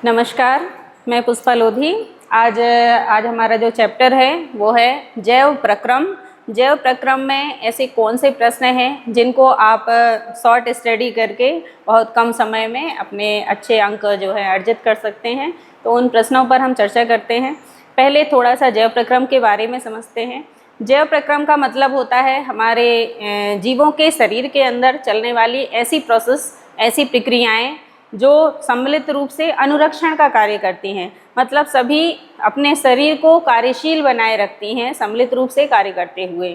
नमस्कार, मैं पुष्पा लोधी। आज हमारा जो चैप्टर है वो है जैव प्रक्रम। जैव प्रक्रम में ऐसे कौन से प्रश्न हैं जिनको आप शॉर्ट स्टडी करके बहुत कम समय में अपने अच्छे अंक जो है अर्जित कर सकते हैं। तो उन प्रश्नों पर हम चर्चा करते हैं। पहले थोड़ा सा जैव प्रक्रम के बारे में समझते हैं। जैव प्रक्रम का मतलब होता है हमारे जीवों के शरीर के अंदर चलने वाली ऐसी प्रोसेस, ऐसी प्रक्रियाएं जो सम्मिलित रूप से अनुरक्षण का कार्य करती हैं। मतलब सभी अपने शरीर को कार्यशील बनाए रखती हैं सम्मिलित रूप से कार्य करते हुए।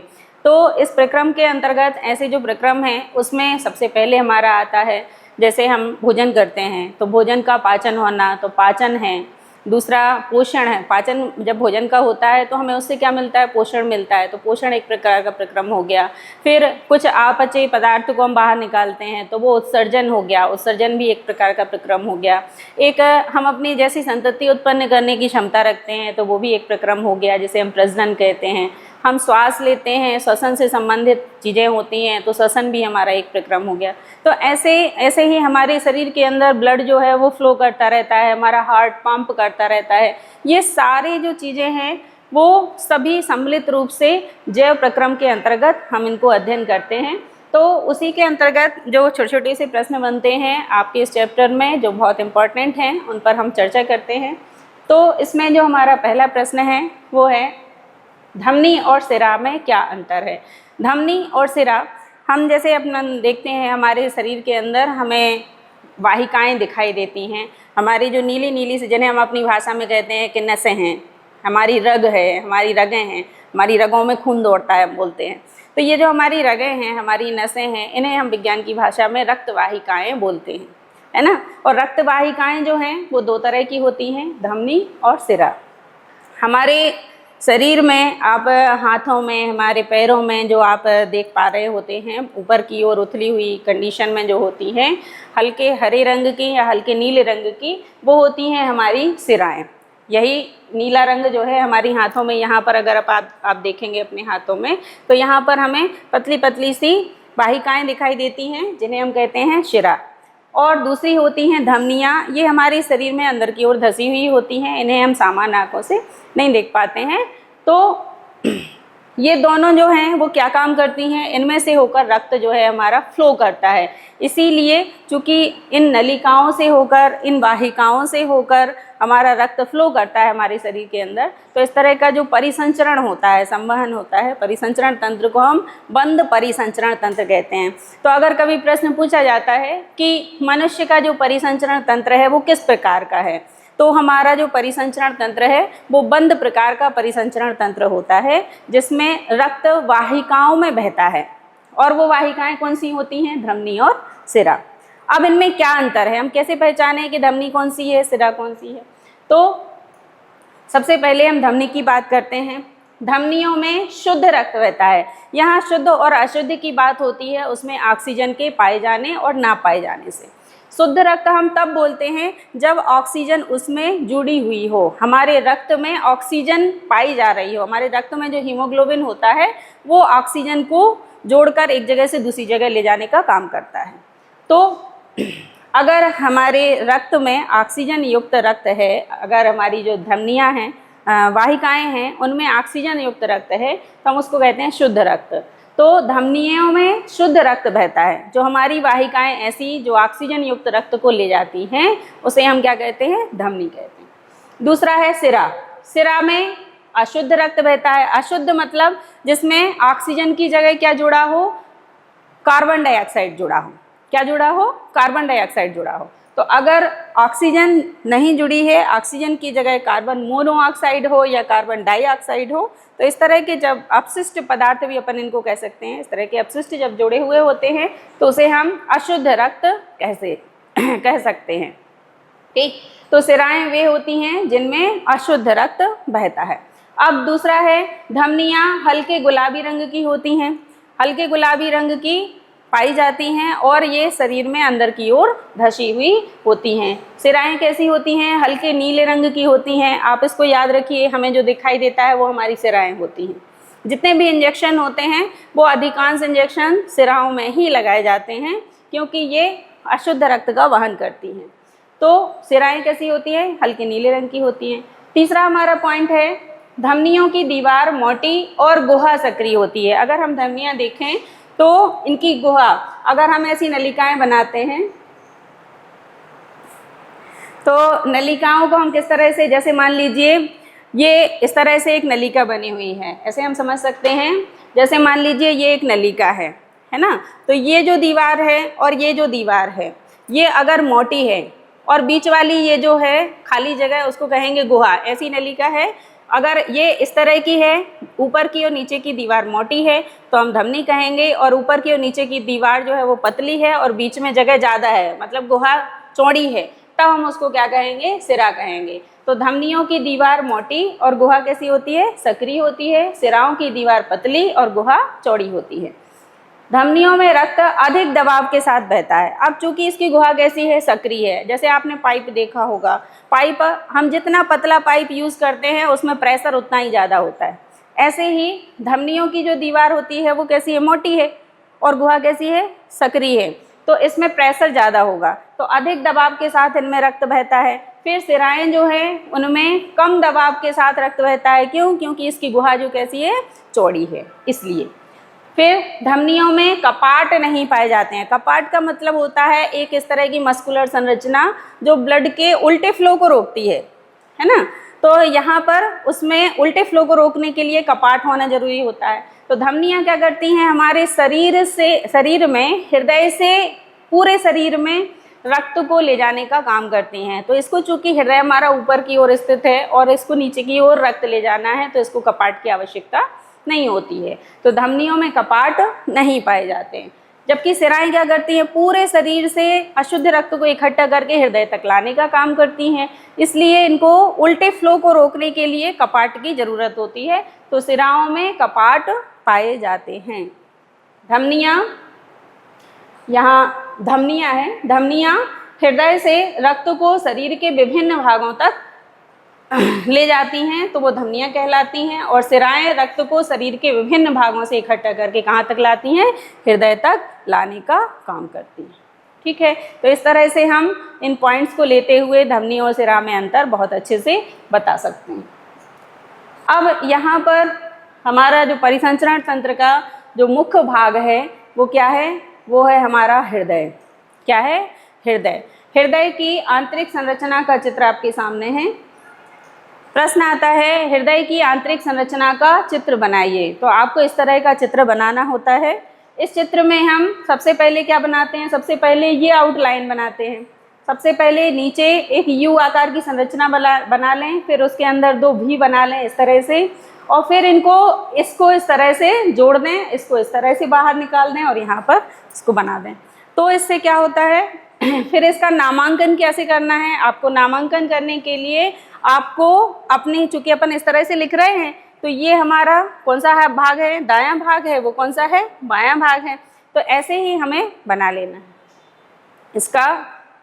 तो इस प्रक्रम के अंतर्गत ऐसे जो प्रक्रम हैं उसमें सबसे पहले हमारा आता है, जैसे हम भोजन करते हैं तो भोजन का पाचन होना, तो पाचन है। दूसरा पोषण है। पाचन जब भोजन का होता है तो हमें उससे क्या मिलता है? पोषण मिलता है। तो पोषण एक प्रकार का प्रक्रम हो गया। फिर कुछ अपचयी पदार्थ को हम बाहर निकालते हैं तो वो उत्सर्जन हो गया। उत्सर्जन भी एक प्रकार का प्रक्रम हो गया। एक हम अपनी जैसी संतति उत्पन्न करने की क्षमता रखते हैं तो वो भी एक प्रक्रम हो गया, जिसे हम प्रजनन कहते हैं। हम श्वास लेते हैं, श्वसन से संबंधित चीज़ें होती हैं तो श्वसन भी हमारा एक प्रक्रम हो गया। तो ऐसे ही हमारे शरीर के अंदर ब्लड जो है वो फ्लो करता रहता है, हमारा हार्ट पंप करता रहता है। ये सारी जो चीज़ें हैं वो सभी सम्मिलित रूप से जैव प्रक्रम के अंतर्गत हम इनको अध्ययन करते हैं। तो उसी के अंतर्गत जो छोटे छोटे से प्रश्न बनते हैं आपके इस चैप्टर में जो बहुत इम्पॉर्टेंट हैं उन पर हम चर्चा करते हैं। तो इसमें जो हमारा पहला प्रश्न है वो है धमनी और सिरा में क्या अंतर है। धमनी और सिरा, हम जैसे अपना देखते हैं हमारे शरीर के अंदर हमें वाहिकाएं दिखाई देती हैं। हमारी जो नीली नीली से, जिन्हें हम अपनी भाषा में कहते हैं कि नसें हैं, हमारी रग है, हमारी रगें हैं, हमारी रगों में खून दौड़ता है हम बोलते हैं। तो ये जो हमारी रगें हैं, हमारी नसें हैं, इन्हें हम विज्ञान की भाषा में रक्तवाहिकाएँ बोलते हैं, है ना। और रक्तवाहिकाएँ जो हैं वो दो तरह की होती हैं, धमनी और सिरा। हमारे शरीर में आप हाथों में, हमारे पैरों में जो आप देख पा रहे होते हैं ऊपर की ओर उथली हुई कंडीशन में जो होती हैं हल्के हरे रंग की या हल्के नीले रंग की, वो होती हैं हमारी सिराएं। यही नीला रंग जो है हमारी हाथों में, यहाँ पर अगर आप देखेंगे अपने हाथों में तो यहाँ पर हमें पतली पतली सी वाहिकाएं दिखाई देती हैं जिन्हें हम कहते हैं शिरा। और दूसरी होती हैं धमनियाँ। ये हमारे शरीर में अंदर की ओर धसी हुई होती हैं, इन्हें हम सामान्य आँखों से नहीं देख पाते हैं। तो ये दोनों जो हैं वो क्या काम करती हैं? इनमें से होकर रक्त जो है हमारा फ्लो करता है। इसीलिए चूँकि इन नलिकाओं से होकर, इन वाहिकाओं से होकर हमारा रक्त फ्लो करता है हमारे शरीर के अंदर, तो इस तरह का जो परिसंचरण होता है, संवहन होता है, परिसंचरण तंत्र को हम बंद परिसंचरण तंत्र कहते हैं। तो अगर कभी प्रश्न पूछा जाता है कि मनुष्य का जो परिसंचरण तंत्र है वो किस प्रकार का है, तो हमारा जो परिसंचरण तंत्र है वो बंद प्रकार का परिसंचरण तंत्र होता है, जिसमें रक्त वाहिकाओं में बहता है। और वो वाहिकाएं कौन सी होती हैं? धमनी और सिरा। अब इनमें क्या अंतर है? हम कैसे पहचानें कि धमनी कौन सी है, सिरा कौन सी है? तो सबसे पहले हम धमनी की बात करते हैं। धमनियों में शुद्ध रक्त बहता है। यहाँ शुद्ध और अशुद्ध की बात होती है उसमें ऑक्सीजन के पाए जाने और ना पाए जाने से। शुद्ध रक्त हम तब बोलते हैं जब ऑक्सीजन उसमें जुड़ी हुई हो, हमारे रक्त में ऑक्सीजन पाई जा रही हो। हमारे रक्त में जो हीमोग्लोबिन होता है वो ऑक्सीजन को जोड़कर एक जगह से दूसरी जगह ले जाने का काम करता है। तो अगर हमारे रक्त में ऑक्सीजन युक्त रक्त है, अगर हमारी जो धमनियाँ हैं, वाहिकाएँ हैं, उनमें ऑक्सीजन युक्त रक्त है तो हम उसको कहते हैं शुद्ध रक्त। तो धमनियों में शुद्ध रक्त बहता है। जो हमारी वाहिकाएं ऐसी जो ऑक्सीजन युक्त रक्त को ले जाती हैं उसे हम क्या कहते हैं? धमनी कहते हैं। दूसरा है सिरा। सिरा में अशुद्ध रक्त बहता है। अशुद्ध मतलब जिसमें ऑक्सीजन की जगह क्या जुड़ा हो? कार्बन डाइऑक्साइड जुड़ा हो। क्या जुड़ा हो? कार्बन डाइऑक्साइड जुड़ा हो। तो अगर ऑक्सीजन नहीं जुड़ी है, ऑक्सीजन की जगह कार्बन मोनोऑक्साइड हो या कार्बन डाइऑक्साइड हो, तो इस तरह के जब अपशिष्ट पदार्थ भी अपन इनको कह सकते हैं, इस तरह के अपशिष्ट जब जुड़े हुए होते हैं तो उसे हम अशुद्ध रक्त कह सकते हैं। ठीक। तो सिराएं वे होती हैं जिनमें अशुद्ध रक्त बहता है। अब दूसरा है धमनियाँ हल्के गुलाबी रंग की होती हैं। हल्के गुलाबी रंग की पाई जाती हैं और ये शरीर में अंदर की ओर धसी हुई होती हैं। सिराएं कैसी होती हैं? हल्के नीले रंग की होती हैं। आप इसको याद रखिए, हमें जो दिखाई देता है वो हमारी सिराएं होती हैं। जितने भी इंजेक्शन होते हैं वो अधिकांश इंजेक्शन सिराओं में ही लगाए जाते हैं क्योंकि ये अशुद्ध रक्त का वहन करती हैं। तो सिराएं कैसी होती हैं, हल्के नीले रंग की होती हैं। तीसरा हमारा पॉइंट है धमनियों की दीवार मोटी और गुहा सक्रिय होती है। अगर हम धमनियां देखें तो इनकी गुहा, अगर हम ऐसी नलिकाएं बनाते हैं तो नलिकाओं को हम किस तरह से, जैसे मान लीजिए ये इस तरह से एक नलिका बनी हुई है, ऐसे हम समझ सकते हैं। जैसे मान लीजिए ये एक नलिका है ना, तो ये जो दीवार है और ये जो दीवार है ये अगर मोटी है और बीच वाली ये जो है खाली जगह है उसको कहेंगे गुहा। ऐसी नलिका है, अगर ये इस तरह की है, ऊपर की और नीचे की दीवार मोटी है तो हम धमनी कहेंगे, और ऊपर की और नीचे की दीवार जो है वो पतली है और बीच में जगह ज़्यादा है, मतलब गुहा चौड़ी है, तब हम उसको क्या कहेंगे, सिरा कहेंगे। तो धमनियों की दीवार मोटी और गुहा कैसी होती है, सक्रिय होती है। सिराओं की दीवार पतली और गुहा चौड़ी होती है। धमनियों में रक्त अधिक दबाव के साथ बहता है। अब चूंकि इसकी गुहा कैसी है, सक्रिय है। जैसे आपने पाइप देखा होगा, पाइप हम जितना पतला पाइप यूज़ करते हैं उसमें प्रेशर उतना ही ज़्यादा होता है। ऐसे ही धमनियों की जो दीवार होती है वो कैसी है, मोटी है, और गुहा कैसी है, सक्रिय है, तो इसमें प्रेशर ज़्यादा होगा, तो अधिक दबाव के साथ इनमें रक्त बहता है। फिर सिराएं जो है उनमें कम दबाव के साथ रक्त बहता है। क्यों? क्योंकि इसकी गुहा जो कैसी है, चौड़ी है, इसलिए। फिर धमनियों में कपाट नहीं पाए जाते हैं। कपाट का मतलब होता है एक इस तरह की मस्कुलर संरचना जो ब्लड के उल्टे फ्लो को रोकती है ना। तो यहाँ पर उसमें उल्टे फ्लो को रोकने के लिए कपाट होना जरूरी होता है। तो धमनियाँ क्या करती हैं, हमारे शरीर में, हृदय से पूरे शरीर में रक्त को ले जाने का काम करती हैं। तो इसको चूंकि हृदय हमारा ऊपर की ओर स्थित है और इसको नीचे की ओर रक्त ले जाना है, तो इसको कपाट की आवश्यकता नहीं होती है। तो धमनियों में कपाट नहीं पाए जाते हैं। जबकि सिराएं क्या करती हैं, पूरे शरीर से अशुद्ध रक्त को इकट्ठा करके हृदय तक लाने का काम करती हैं, इसलिए इनको उल्टे फ्लो को रोकने के लिए कपाट की ज़रूरत होती है। तो सिराओं में कपाट पाए जाते हैं। धमनियाँ, यहाँ धमनियाँ हैं, धमनियाँ हृदय से रक्त को शरीर के विभिन्न भागों तक ले जाती हैं, तो वो धमनियाँ कहलाती हैं। और सिराएं रक्त को शरीर के विभिन्न भागों से इकट्ठा करके कहाँ तक लाती हैं, हृदय तक लाने का काम करती हैं। ठीक है, तो इस तरह से हम इन पॉइंट्स को लेते हुए धमनी और सिरा में अंतर बहुत अच्छे से बता सकते हैं। अब यहाँ पर हमारा जो परिसंचरण तंत्र का जो मुख्य भाग है वो क्या है, वो है हमारा हृदय। क्या है, हृदय। हृदय की आंतरिक संरचना का चित्र आपके सामने है। प्रश्न आता है हृदय की आंतरिक संरचना का चित्र बनाइए। तो आपको इस तरह का चित्र बनाना होता है। इस चित्र में हम सबसे पहले क्या बनाते हैं, सबसे पहले ये आउटलाइन बनाते हैं। सबसे पहले नीचे एक यू आकार की संरचना बना लें, फिर उसके अंदर दो भी बना लें इस तरह से, और फिर इसको इस तरह से जोड़ दें, इसको इस तरह से बाहर निकाल दें और यहाँ पर इसको बना दें। तो इससे क्या होता है, फिर इसका नामांकन कैसे करना है। आपको नामांकन करने के लिए आपको अपने, चूंकि अपन इस तरह से लिख रहे हैं, तो ये हमारा कौन सा है भाग है, दायां भाग है, वो कौन सा है, बायां भाग है। तो ऐसे ही हमें बना लेना है इसका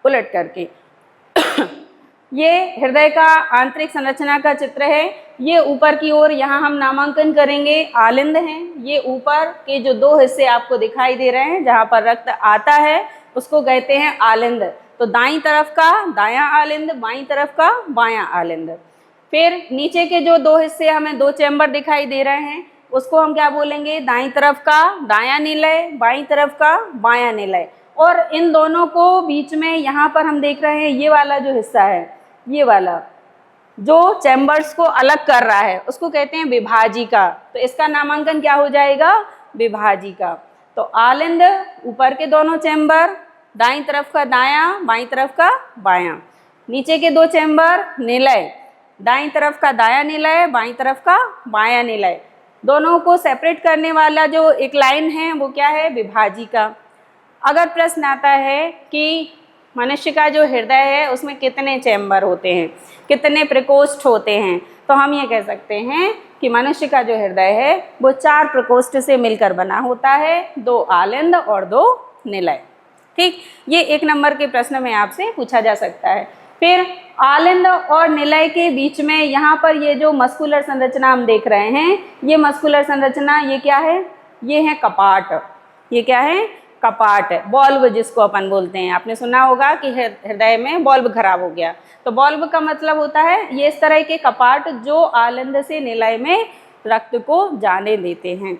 उलट करके। ये हृदय का आंतरिक संरचना का चित्र है। ये ऊपर की ओर यहाँ हम नामांकन करेंगे आलिंद हैं। ये ऊपर के जो दो हिस्से आपको दिखाई दे रहे हैं जहाँ पर रक्त आता है उसको कहते हैं आलिंद। तो दाईं तरफ का दायां आलिंद, बाईं तरफ का बायां आलिंद। फिर नीचे के जो दो हिस्से हमें दो चैम्बर दिखाई दे रहे हैं उसको हम क्या बोलेंगे, दाईं तरफ का दायां निलय, बाईं तरफ का बायां निलय। और इन दोनों को बीच में यहाँ पर हम देख रहे हैं ये वाला जो हिस्सा है, ये वाला जो चैम्बर्स को अलग कर रहा है उसको कहते हैं विभाजिका। तो इसका नामांकन क्या हो जाएगा, विभाजिका। तो आलिंद ऊपर के दोनों चैम्बर, दाईं तरफ का दायां, बाईं तरफ का बायां। नीचे के दो चैम्बर निलय, दाईं तरफ का दायां निलय, बाईं तरफ का बायां निलय। दोनों को सेपरेट करने वाला जो एक लाइन है वो क्या है, विभाजिका। अगर प्रश्न आता है कि मनुष्य का जो हृदय है उसमें कितने चैम्बर होते हैं, कितने प्रकोष्ठ होते हैं, तो हम ये कह सकते हैं कि मनुष्य का जो हृदय है वो 4 प्रकोष्ठ से मिलकर बना होता है, 2 आलिंद और 2 निलय। ठीक, ये 1 नंबर के प्रश्न में आपसे पूछा जा सकता है। फिर आलिंद और निलय के बीच में यहाँ पर ये जो मस्कुलर संरचना हम देख रहे हैं, ये मस्कुलर संरचना, ये क्या है, ये है कपाट। ये क्या है, कपाट है, बॉल्ब जिसको अपन बोलते हैं। आपने सुना होगा कि हृदय में बॉल्ब खराब हो गया, तो बॉल्ब का मतलब होता है ये इस तरह के कपाट जो आलंद से निलय में रक्त को जाने देते हैं।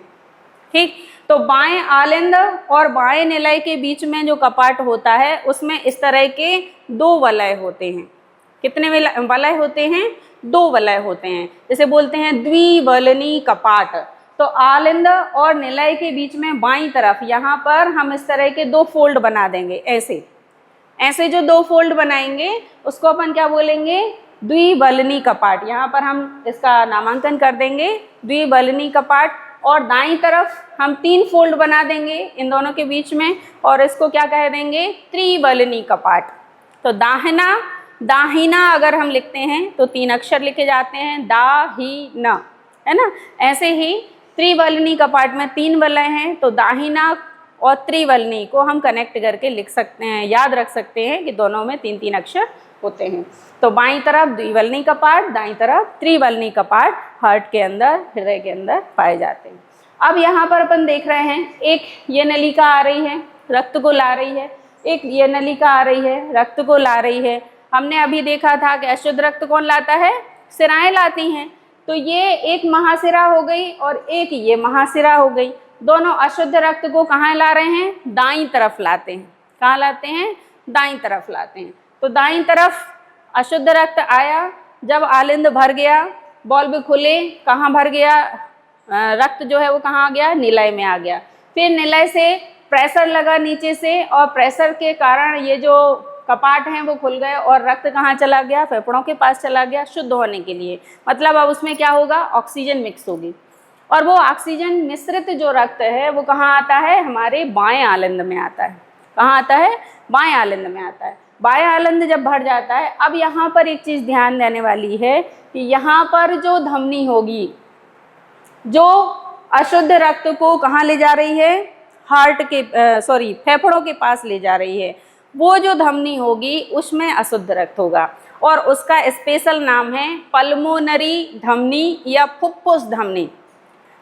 ठीक, तो बाएं आलंद और बाएं निलय के बीच में जो कपाट होता है उसमें इस तरह के दो वलय होते हैं। कितने वलय होते हैं? दो वलय होते हैं, जिसे बोलते हैं द्विवलनी कपाट। तो आलंद और निलय के बीच में बाईं तरफ यहाँ पर हम इस तरह के दो फोल्ड बना देंगे। ऐसे ऐसे जो दो फोल्ड बनाएंगे उसको अपन क्या बोलेंगे? द्विवलनी कपाट। यहाँ पर हम इसका नामांकन कर देंगे द्विवलनी कपाट। और दाईं तरफ हम तीन फोल्ड बना देंगे इन दोनों के बीच में, और इसको क्या कह देंगे? त्रिवलनी कपाट। तो दाहिना अगर हम लिखते हैं तो तीन अक्षर लिखे जाते हैं, दा ही न, है ना। ऐसे ही त्रिवलनी कपाट में तीन वलय हैं, तो दाहिना और त्रिवलनी को हम कनेक्ट करके लिख सकते हैं, याद रख सकते हैं कि दोनों में तीन तीन अक्षर होते हैं। तो बाईं तरफ द्विवलनी कपाट, दाईं तरफ त्रिवलनी कपाट हार्ट के अंदर, हृदय के अंदर पाए जाते हैं। अब यहाँ पर अपन देख रहे हैं एक ये नलिका आ रही है, रक्त को ला रही है, एक ये नलिका आ रही है, रक्त को ला रही है। हमने अभी देखा था कि अशुद्ध रक्त कौन लाता है? सिराएं लाती हैं। तो ये एक महासिरा हो गई और एक ये महासिरा हो गई। दोनों अशुद्ध रक्त को कहाँ ला रहे हैं? दाईं तरफ लाते हैं। कहाँ लाते हैं? दाईं तरफ लाते हैं। तो दाईं तरफ अशुद्ध रक्त आया, जब आलिंद भर गया, बॉल्ब खुले, कहाँ भर गया? रक्त जो है वो कहाँ आ गया? निलय में आ गया। फिर निलय से प्रेशर लगा नीचे से, और प्रेशर के कारण ये जो कपाट हैं वो खुल गए और रक्त कहाँ चला गया? फेफड़ों के पास चला गया शुद्ध होने के लिए। मतलब अब उसमें क्या होगा? ऑक्सीजन मिक्स होगी, और वो ऑक्सीजन मिश्रित जो रक्त है वो कहाँ आता है? हमारे बाएं आलंद में आता है। कहाँ आता है? बाएं आलंद में आता है। बाएं आलंद जब भर जाता है, अब यहाँ पर एक चीज़ ध्यान देने वाली है कि यहाँ पर जो धमनी होगी, जो अशुद्ध रक्त को कहाँ ले जा रही है? हार्ट के फेफड़ों के पास ले जा रही है। वो जो धमनी होगी उसमें अशुद्ध रक्त होगा, और उसका स्पेशल नाम है पल्मोनरी धमनी या फुफ्फुस धमनी।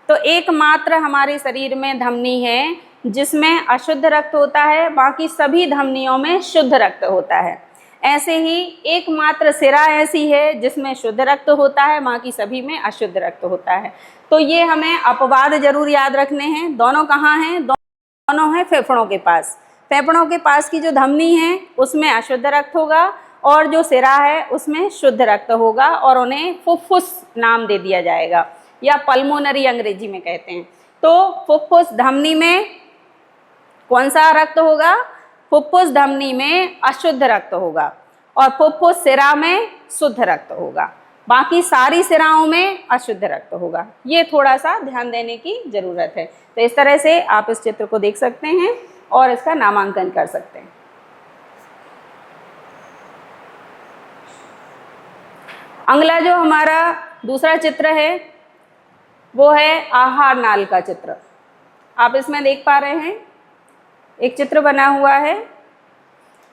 तो एकमात्र हमारे शरीर में धमनी है जिसमें अशुद्ध रक्त होता है, बाकी सभी धमनियों में शुद्ध रक्त होता है। ऐसे ही एकमात्र सिरा ऐसी है जिसमें शुद्ध रक्त होता है, बाकी सभी में अशुद्ध रक्त होता है। तो ये हमें अपवाद जरूर याद रखने हैं। दोनों कहाँ हैं? दोनों हैं फेफड़ों के पास। फेफड़ों के पास की जो धमनी है उसमें अशुद्ध रक्त होगा, और जो सिरा है उसमें शुद्ध रक्त होगा, और उन्हें फुफ्फुस नाम दे दिया जाएगा, या पल्मोनरी अंग्रेजी में कहते हैं। तो फुफ्फुस धमनी में कौन सा रक्त होगा? फुफ्फुस धमनी में अशुद्ध रक्त होगा, और फुफ्फुस सिरा में शुद्ध रक्त होगा। बाकी सारी सिराओं में अशुद्ध रक्त होगा। ये थोड़ा सा ध्यान देने की ज़रूरत है। तो इस तरह से आप इस चित्र को देख सकते हैं और इसका नामांकन कर सकते हैं। अगला जो हमारा दूसरा चित्र है वो है आहार नाल का चित्र। आप इसमें देख पा रहे हैं एक चित्र बना हुआ है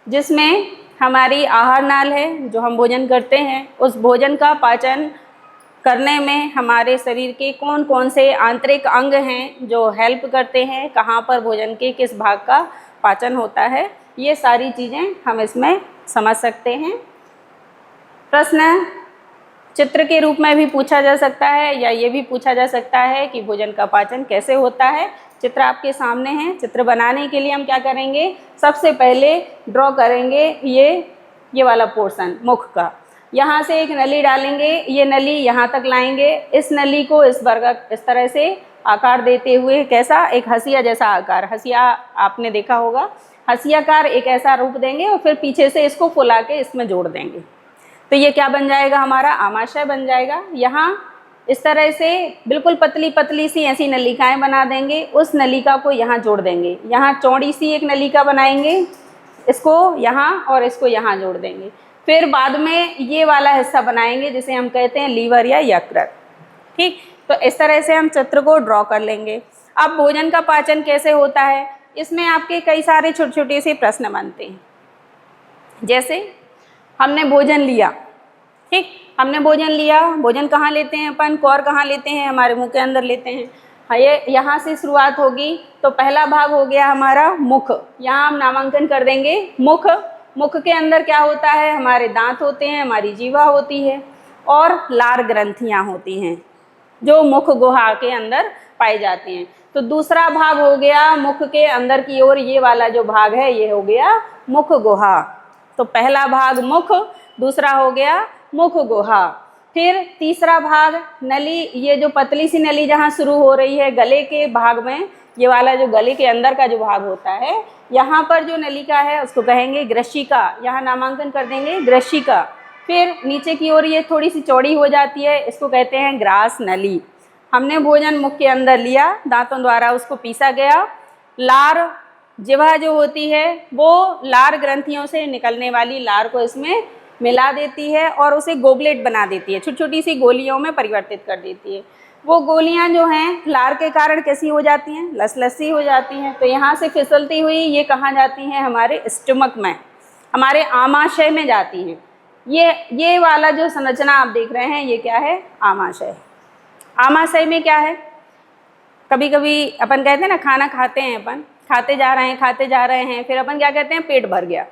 जिसमें हमारी आहार नाल है, जो हम भोजन करते हैं। उस भोजन का पाचन करने में हमारे शरीर के कौन कौन से आंतरिक अंग हैं जो हेल्प करते हैं, कहाँ पर भोजन के किस भाग का पाचन होता है, ये सारी चीज़ें हम इसमें समझ सकते हैं। प्रश्न चित्र के रूप में भी पूछा जा सकता है, या ये भी पूछा जा सकता है कि भोजन का पाचन कैसे होता है। चित्र आपके सामने है। चित्र बनाने के लिए हम क्या करेंगे? सबसे पहले ड्रॉ करेंगे ये वाला पोर्शन मुख का। यहाँ से एक नली डालेंगे, ये नली यहाँ तक लाएंगे। इस नली को इस तरह से आकार देते हुए, कैसा? एक हंसिया जैसा आकार। हंसिया आपने देखा होगा, हंसियाकार एक ऐसा रूप देंगे, और फिर पीछे से इसको फुला के इसमें जोड़ देंगे। तो ये क्या बन जाएगा? हमारा आमाशय बन जाएगा। यहाँ इस तरह से बिल्कुल पतली पतली सी ऐसी नलिकाएं बना देंगे। उस नलिका को यहाँ जोड़ देंगे। यहाँ चौड़ी सी एक नलिका बनाएंगे, इसको यहाँ और इसको यहाँ जोड़ देंगे। फिर बाद में ये वाला हिस्सा बनाएंगे जिसे हम कहते हैं लीवर या यकृत। ठीक, तो इस तरह से हम चित्र को ड्रॉ कर लेंगे। अब भोजन का पाचन कैसे होता है, इसमें आपके कई सारे छोटे छोटे से प्रश्न बनते हैं। जैसे हमने भोजन लिया, ठीक, हमने भोजन लिया। भोजन कहाँ लेते हैं अपन? कौर कहाँ लेते हैं? हमारे मुंह के अंदर लेते हैं। हाँ, ये यहाँ से शुरुआत होगी। तो पहला भाग हो गया हमारा मुख। यहाँ हम नामांकन कर देंगे मुख। मुख के अंदर क्या होता है, हमारे दांत होते हैं, हमारी जीवा होती है और लार ग्रंथियाँ होती हैं जो मुख गुहा के अंदर पाई जाती हैं। तो दूसरा भाग हो गया मुख के अंदर की ओर, ये वाला जो भाग है ये हो गया मुख गुहा। तो पहला भाग मुख, दूसरा हो गया मुख गुहा। फिर तीसरा भाग नली, ये जो पतली सी नली जहाँ शुरू हो रही है गले के भाग में, ये वाला जो गले के अंदर का जो भाग होता है, यहाँ पर जो नलिका है उसको कहेंगे ग्रशिका। यहाँ नामांकन कर देंगे ग्रशिका। फिर नीचे की ओर ये थोड़ी सी चौड़ी हो जाती है, इसको कहते हैं ग्रास नली। हमने भोजन मुख के अंदर लिया, दांतों द्वारा उसको पीसा गया। लार जिह्वा जो होती है वो लार ग्रंथियों से निकलने वाली लार को इसमें मिला देती है और उसे गोबलेट बना देती है, छोटी छोटी सी गोलियों में परिवर्तित कर देती है। वो गोलियां जो हैं लार के कारण कैसी हो जाती हैं, लसलसी हो जाती हैं। तो यहाँ से फिसलती हुई ये कहाँ जाती हैं, हमारे स्टमक में, हमारे आमाशय में जाती हैं। ये वाला जो संरचना आप देख रहे हैं ये क्या है, आमाशय। आमाशय में क्या है, कभी कभी अपन कहते हैं ना, खाना खाते हैं, अपन खाते जा रहे हैं, फिर अपन क्या कहते हैं, पेट भर गया।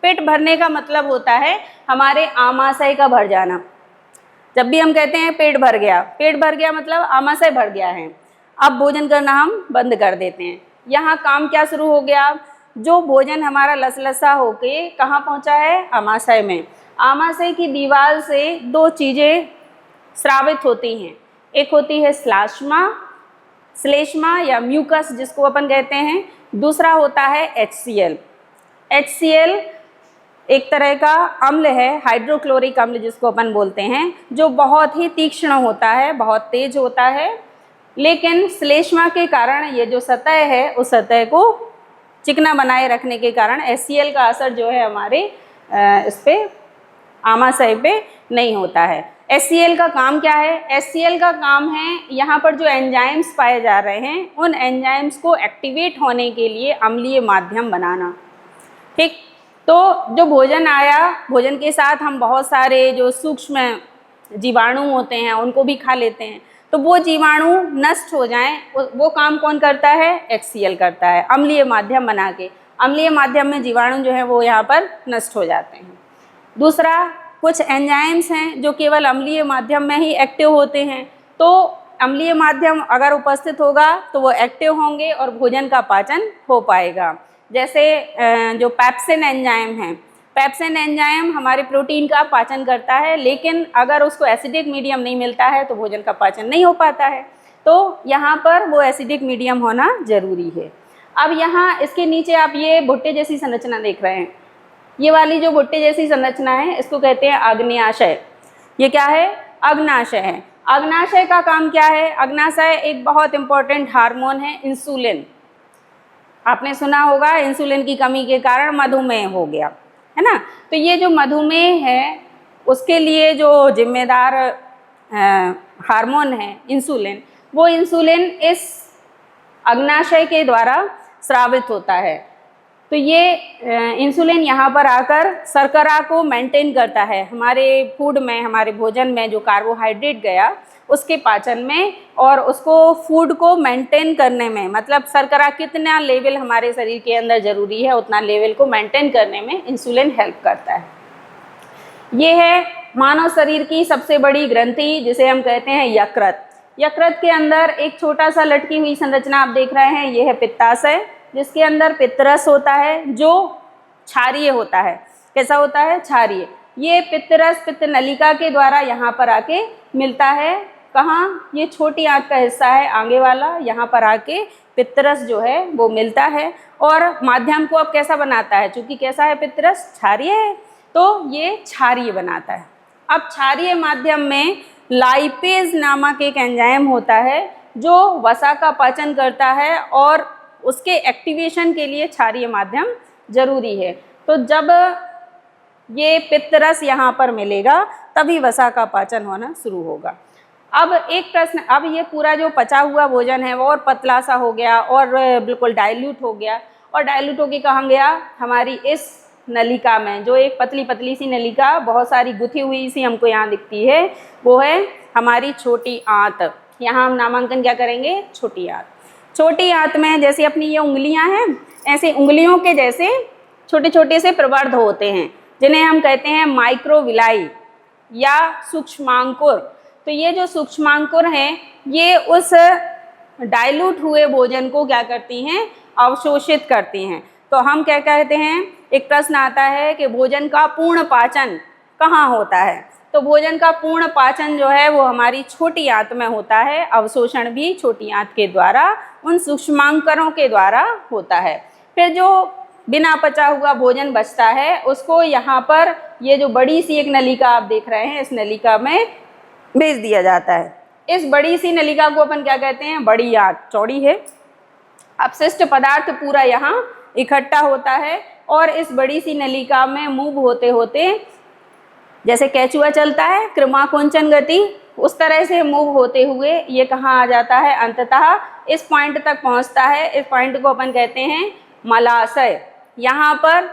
पेट भरने का मतलब होता है हमारे आमाशय का भर जाना। जब भी हम कहते हैं पेट भर गया मतलब आमाशय भर गया है, अब भोजन करना हम बंद कर देते हैं। यहाँ काम क्या शुरू हो गया, जो भोजन हमारा लसलसा होके कहाँ पहुँचा है, आमाशय में। आमाशय की दीवार से दो चीज़ें स्रावित होती हैं, एक होती है श्लेष्मा या म्यूकस जिसको अपन कहते हैं, दूसरा होता है HCl। HCl एक तरह का अम्ल है, हाइड्रोक्लोरिक अम्ल जिसको अपन बोलते हैं, जो बहुत ही तीक्ष्ण होता है, बहुत तेज होता है। लेकिन श्लेष्मा के कारण ये जो सतह है उस सतह को चिकना बनाए रखने के कारण HCl का असर जो है हमारे इस पे आमाशय पे नहीं होता है। HCl का काम क्या है, HCl का काम है यहाँ पर जो एंजाइम्स पाए जा रहे हैं उन एंजाइम्स को एक्टिवेट होने के लिए अम्लीय माध्यम बनाना। ठीक, तो जो भोजन आया, भोजन के साथ हम बहुत सारे जो सूक्ष्म जीवाणु होते हैं उनको भी खा लेते हैं, तो वो जीवाणु नष्ट हो जाएं, वो काम कौन करता है, HCl करता है, अम्लीय माध्यम बना के। अम्लीय माध्यम में जीवाणु जो है वो यहाँ पर नष्ट हो जाते हैं। दूसरा, कुछ एंजाइम्स हैं जो केवल अम्लीय माध्यम में ही एक्टिव होते हैं, तो अम्लीय माध्यम अगर उपस्थित होगा तो वो एक्टिव होंगे और भोजन का पाचन हो पाएगा। जैसे जो पैप्सिन एंजाइम है, पैप्सिन एंजाइम हमारे प्रोटीन का पाचन करता है, लेकिन अगर उसको एसिडिक मीडियम नहीं मिलता है तो भोजन का पाचन नहीं हो पाता है। तो यहाँ पर वो एसिडिक मीडियम होना जरूरी है। अब यहाँ इसके नीचे आप ये भुट्टे जैसी संरचना देख रहे हैं, ये वाली जो भुट्टे जैसी संरचना है इसको कहते हैं अग्न्याशय। ये क्या है, अग्नाशय है। अग्नाशय का काम क्या है, अग्नाशय एक बहुत इंपॉर्टेंट हार्मोन है इंसुलिन। आपने सुना होगा इंसुलिन की कमी के कारण मधुमेह हो गया, है ना। तो ये जो मधुमेह है उसके लिए जो जिम्मेदार हार्मोन है इंसुलिन, वो इंसुलिन इस अग्नाशय के द्वारा स्रावित होता है। तो ये इंसुलिन यहाँ पर आकर शर्करा को मेंटेन करता है, हमारे फूड में, हमारे भोजन में जो कार्बोहाइड्रेट गया उसके पाचन में, और उसको फूड को मेंटेन करने में, मतलब शर्करा कितना लेवल हमारे शरीर के अंदर ज़रूरी है उतना लेवल को मेंटेन करने में इंसुलिन हेल्प करता है। ये है मानव शरीर की सबसे बड़ी ग्रंथि जिसे हम कहते हैं यकृत। यकृत के अंदर एक छोटा सा लटकी हुई संरचना आप देख रहे हैं, ये है पित्ताशय, जिसके अंदर पित्तरस होता है जो क्षारीय होता है। कैसा होता है, क्षारीय। ये पित्तरस पित्त नलिका के द्वारा यहाँ पर आके मिलता है। कहाँ, ये छोटी आंत का हिस्सा है आगे वाला, यहाँ पर आके पित्तरस जो है वो मिलता है। और माध्यम को अब कैसा बनाता है, चूँकि कैसा है पित्तरस, क्षारीय है, तो ये क्षारीय बनाता है। अब क्षारीय माध्यम में लाइपेज नामक एक एंजाइम होता है जो वसा का पाचन करता है, और उसके एक्टिवेशन के लिए क्षारीय माध्यम जरूरी है। तो जब ये पित्तरस यहाँ पर मिलेगा तभी वसा का पाचन होना शुरू होगा। अब एक प्रश्न, अब ये पूरा जो पचा हुआ भोजन है वो और पतला सा हो गया और बिल्कुल डाइल्यूट हो गया, और डाइल्यूट होके कहाँ गया, हमारी इस नलिका में, जो एक पतली पतली सी नलिका बहुत सारी गुथी हुई सी हमको यहाँ दिखती है, वो है हमारी छोटी आंत। यहाँ हम नामांकन क्या करेंगे, छोटी आंत। छोटी आंत में जैसे अपनी ये उंगलियां हैं, ऐसे उंगलियों के जैसे छोटे छोटे से प्रवर्ध होते हैं, जिन्हें हम कहते हैं माइक्रोविलाई या सूक्ष्मांकुर। तो ये जो सूक्ष्मांकुर हैं, ये उस डाइल्यूट हुए भोजन को क्या करती हैं, अवशोषित करती हैं। तो हम क्या कहते हैं, एक प्रश्न आता है कि भोजन का पूर्ण पाचन कहाँ होता है। तो भोजन का पूर्ण पाचन जो है वो हमारी छोटी आंत में होता है। अवशोषण भी छोटी आंत के द्वारा, उन सूक्ष्मांकरों के द्वारा होता है। फिर जो बिना पचा हुआ भोजन बचता है, उसको यहाँ पर ये जो बड़ी सी एक नलिका आप देख रहे हैं, इस नलिका में भेज दिया जाता है। इस बड़ी सी नलिका को अपन क्या कहते हैं, बड़ी आंत, चौड़ी है। अपशिष्ट पदार्थ पूरा यहाँ इकट्ठा होता है और इस बड़ी सी नलिका में मूव होते होते, जैसे केचुआ चलता है क्रमाकुंचन गति, उस तरह से मूव होते हुए ये कहाँ आ जाता है, अंततः इस पॉइंट तक पहुँचता है। इस पॉइंट को अपन कहते हैं मलाशय। यहाँ पर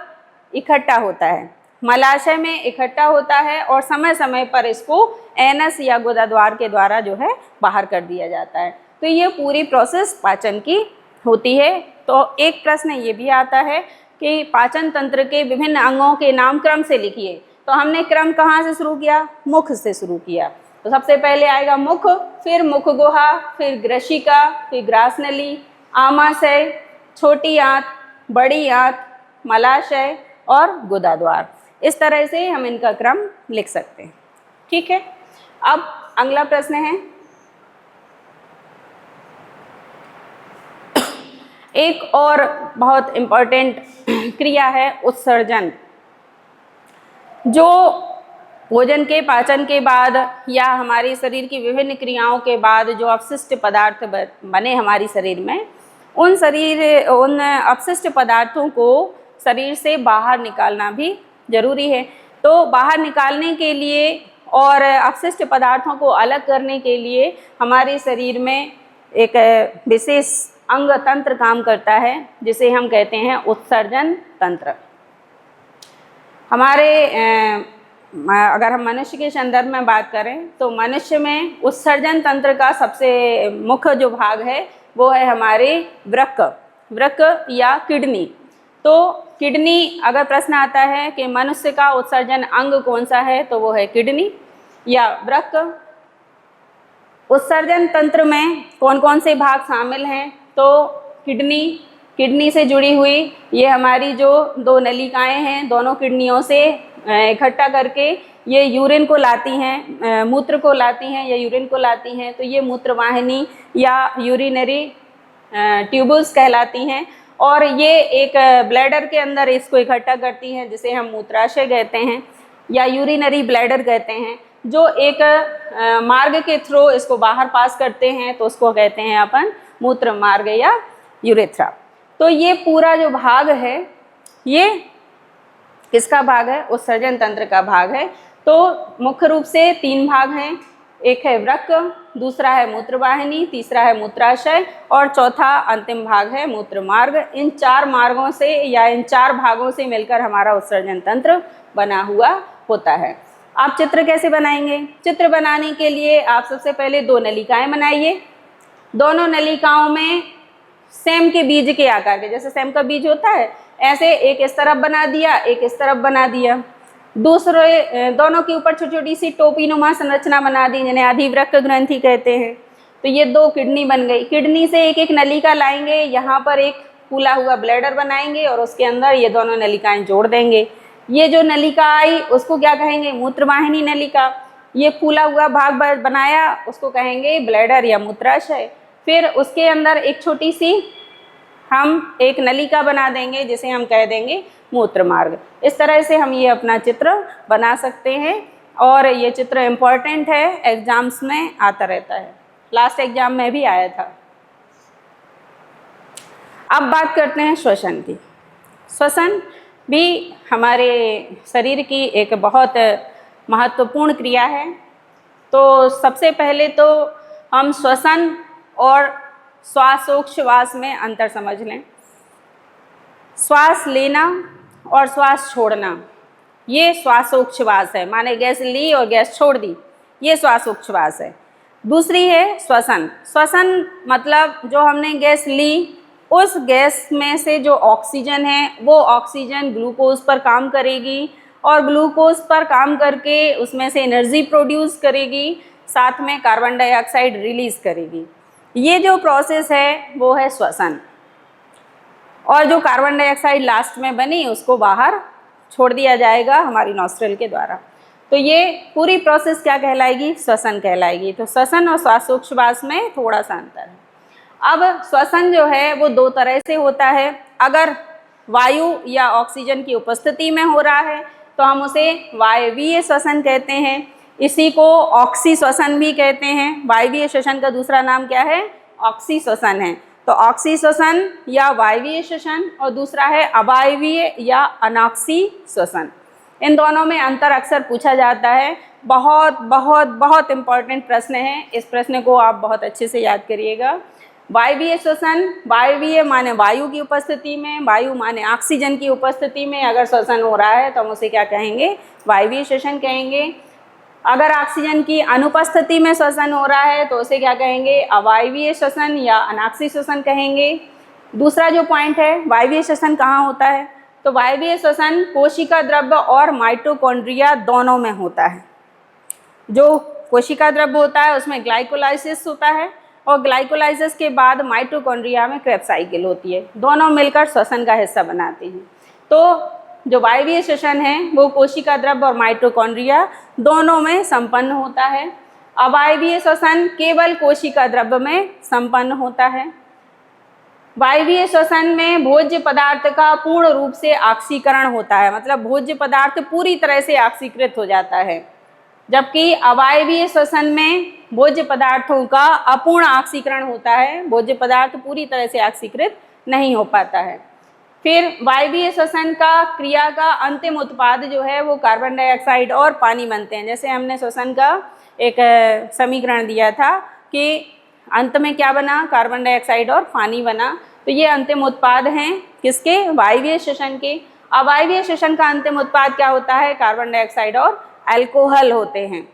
इकट्ठा होता है, मलाशय में इकट्ठा होता है और समय समय पर इसको एनस या गुदाद्वार के द्वारा जो है बाहर कर दिया जाता है। तो ये पूरी प्रोसेस पाचन की होती है। तो एक प्रश्न ये भी आता है कि पाचन तंत्र के विभिन्न अंगों के नाम क्रम से लिखिए। तो हमने क्रम कहाँ से शुरू किया, मुख से शुरू किया। तो सबसे पहले आएगा मुख, फिर मुख गुहा, फिर ग्रशिका, फिर ग्रासनली, आमाशय, छोटी आंत, बड़ी आंत, मलाशय और गुदाद्वार। इस तरह से हम इनका क्रम लिख सकते हैं। ठीक है, अब अगला प्रश्न है, एक और बहुत इम्पोर्टेंट क्रिया है उत्सर्जन। जो भोजन के पाचन के बाद या हमारे शरीर की विभिन्न क्रियाओं के बाद जो अपशिष्ट पदार्थ बने हमारे शरीर में, उन अपशिष्ट पदार्थों को शरीर से बाहर निकालना भी जरूरी है। तो बाहर निकालने के लिए और अपशिष्ट पदार्थों को अलग करने के लिए हमारे शरीर में एक विशेष अंग तंत्र काम करता है, जिसे हम कहते हैं उत्सर्जन तंत्र। हमारे अगर हम मनुष्य के संदर्भ में बात करें तो मनुष्य में उत्सर्जन तंत्र का सबसे मुख्य जो भाग है वो है हमारे वृक्क या किडनी। तो किडनी, अगर प्रश्न आता है कि मनुष्य का उत्सर्जन अंग कौन सा है, तो वो है किडनी या वृक्क। उत्सर्जन तंत्र में कौन कौन से भाग शामिल हैं, तो किडनी से जुड़ी हुई ये हमारी जो दो नलिकाएं हैं, दोनों किडनियों से इकट्ठा करके ये यूरिन को लाती हैं, मूत्र को लाती हैं या यूरिन को लाती हैं। तो ये मूत्रवाहिनी या यूरिनरी ट्यूबल्स कहलाती हैं और ये एक ब्लैडर के अंदर इसको इकट्ठा करती हैं, जिसे हम मूत्राशय कहते हैं या यूरिनरी ब्लैडर कहते हैं, जो एक मार्ग के थ्रू इसको बाहर पास करते हैं। तो उसको कहते हैं अपन मूत्र मार्ग या यूरेथ्रा। तो ये पूरा जो भाग है ये किसका भाग है, उत्सर्जन तंत्र का भाग है। तो मुख्य रूप से 3 भाग हैं, एक है वृक्क, दूसरा है मूत्रवाहिनी, तीसरा है मूत्राशय और चौथा अंतिम भाग है मूत्र मार्ग। इन 4 मार्गों से या इन 4 भागों से मिलकर हमारा उत्सर्जन तंत्र बना हुआ होता है। आप चित्र कैसे बनाएंगे, चित्र बनाने के लिए आप सबसे पहले 2 नलिकाएं बनाइए। दोनों नलिकाओं में सेम के बीज के आकार के, जैसे सेम का बीज होता है ऐसे एक इस तरफ बना दिया, एक इस तरफ बना दिया। दूसरे दोनों के ऊपर छोटी छोटी सी टोपी नुमा संरचना बना दी, जिन्हें अधिवृक्क ग्रंथि कहते हैं। तो ये 2 किडनी बन गई। किडनी से एक एक नलिका लाएंगे, यहाँ पर एक फूला हुआ ब्लैडर बनाएंगे और उसके अंदर ये दोनों नलिकाएं जोड़ देंगे। ये जो नलिका आई उसको क्या कहेंगे, मूत्रवाहिनी नलिका। ये फूला हुआ भाग बनाया उसको कहेंगे ब्लैडर या मूत्राशय। फिर उसके अंदर एक छोटी सी हम एक नलिका बना देंगे, जिसे हम कह देंगे मूत्र मार्ग। इस तरह से हम ये अपना चित्र बना सकते हैं और ये चित्र इम्पॉर्टेंट है, एग्जाम्स में आता रहता है, लास्ट एग्जाम में भी आया था। अब बात करते हैं श्वसन की। श्वसन भी हमारे शरीर की एक बहुत महत्वपूर्ण क्रिया है। तो सबसे पहले तो हम श्वसन और श्वासोच्छ्वास में अंतर समझ लें। श्वास लेना और श्वास छोड़ना ये श्वासोच्छ्वास है, माने गैस ली और गैस छोड़ दी, ये श्वासोच्छ्वास है। दूसरी है श्वसन। श्वसन मतलब जो हमने गैस ली, उस गैस में से जो ऑक्सीजन है वो ऑक्सीजन ग्लूकोज पर काम करेगी और ग्लूकोज पर काम करके उसमें से एनर्जी प्रोड्यूस करेगी, साथ में कार्बन डाइऑक्साइड रिलीज करेगी। ये जो प्रोसेस है वो है श्वसन। और जो कार्बन डाइऑक्साइड लास्ट में बनी उसको बाहर छोड़ दिया जाएगा हमारी नॉस्ट्रल के द्वारा। तो ये पूरी प्रोसेस क्या कहलाएगी? श्वसन कहलाएगी। तो श्वसन और श्वासोच्छ्वास में थोड़ा सा अंतर है। अब श्वसन जो है वो दो तरह से होता है। अगर वायु या ऑक्सीजन की उपस्थिति में हो रहा है तो हम उसे वायवीय श्वसन कहते हैं। इसी को ऑक्सी श्वसन भी कहते हैं। वायवीय श्वसन का दूसरा नाम क्या है? ऑक्सी श्वसन है। तो ऑक्सी श्वसन या वायवीय श्वसन और दूसरा है अवायवीय या अनाक्सी श्वसन। इन दोनों में अंतर अक्सर पूछा जाता है। बहुत बहुत बहुत इम्पॉर्टेंट प्रश्न है। इस प्रश्न को आप बहुत अच्छे से याद करिएगा। वायवीय श्वसन, वायवीय माने वायु की उपस्थिति में, वायु माने ऑक्सीजन की उपस्थिति में अगर श्वसन हो रहा है तो हम उसे क्या कहेंगे? वायवीय श्वसन कहेंगे। अगर ऑक्सीजन की अनुपस्थिति में श्वसन हो रहा है तो उसे क्या कहेंगे? अवायवीय श्वसन या अनाक्सी श्वसन कहेंगे। दूसरा जो पॉइंट है, वायवीय श्वसन कहाँ होता है? तो वायवीय श्वसन कोशिका द्रव्य और माइटोकॉन्ड्रिया दोनों में होता है। जो कोशिका द्रव्य होता है उसमें ग्लाइकोलाइसिस होता है और ग्लाइकोलाइसिस के बाद माइटोकॉन्ड्रिया में क्रेब्स साइकिल होती है। दोनों मिलकर श्वसन का हिस्सा बनाते हैं। तो जो वायवीय श्वसन है वो कोशिका द्रव्य और माइटोकॉन्ड्रिया दोनों में संपन्न होता है। अवायवीय श्वसन केवल कोशिका द्रव्य में संपन्न होता है। वायवीय श्वसन में भोज्य पदार्थ का पूर्ण रूप से ऑक्सीकरण होता है, मतलब भोज्य पदार्थ पूरी तरह से ऑक्सीकृत हो जाता है, जबकि अवायवीय श्वसन में भोज्य पदार्थों का अपूर्ण ऑक्सीकरण होता है। भोज्य पदार्थ पूरी तरह से ऑक्सीकृत नहीं हो पाता है। फिर वायवीय श्वसन का क्रिया का अंतिम उत्पाद जो है वो कार्बन डाइऑक्साइड और पानी बनते हैं। जैसे हमने श्वसन का एक समीकरण दिया था कि अंत में क्या बना? कार्बन डाइऑक्साइड और पानी बना। तो ये अंतिम उत्पाद हैं किसके? वायवीय श्वसन के। अवायवीय श्वसन का अंतिम उत्पाद क्या होता है? कार्बन डाइऑक्साइड और अल्कोहल होते हैं।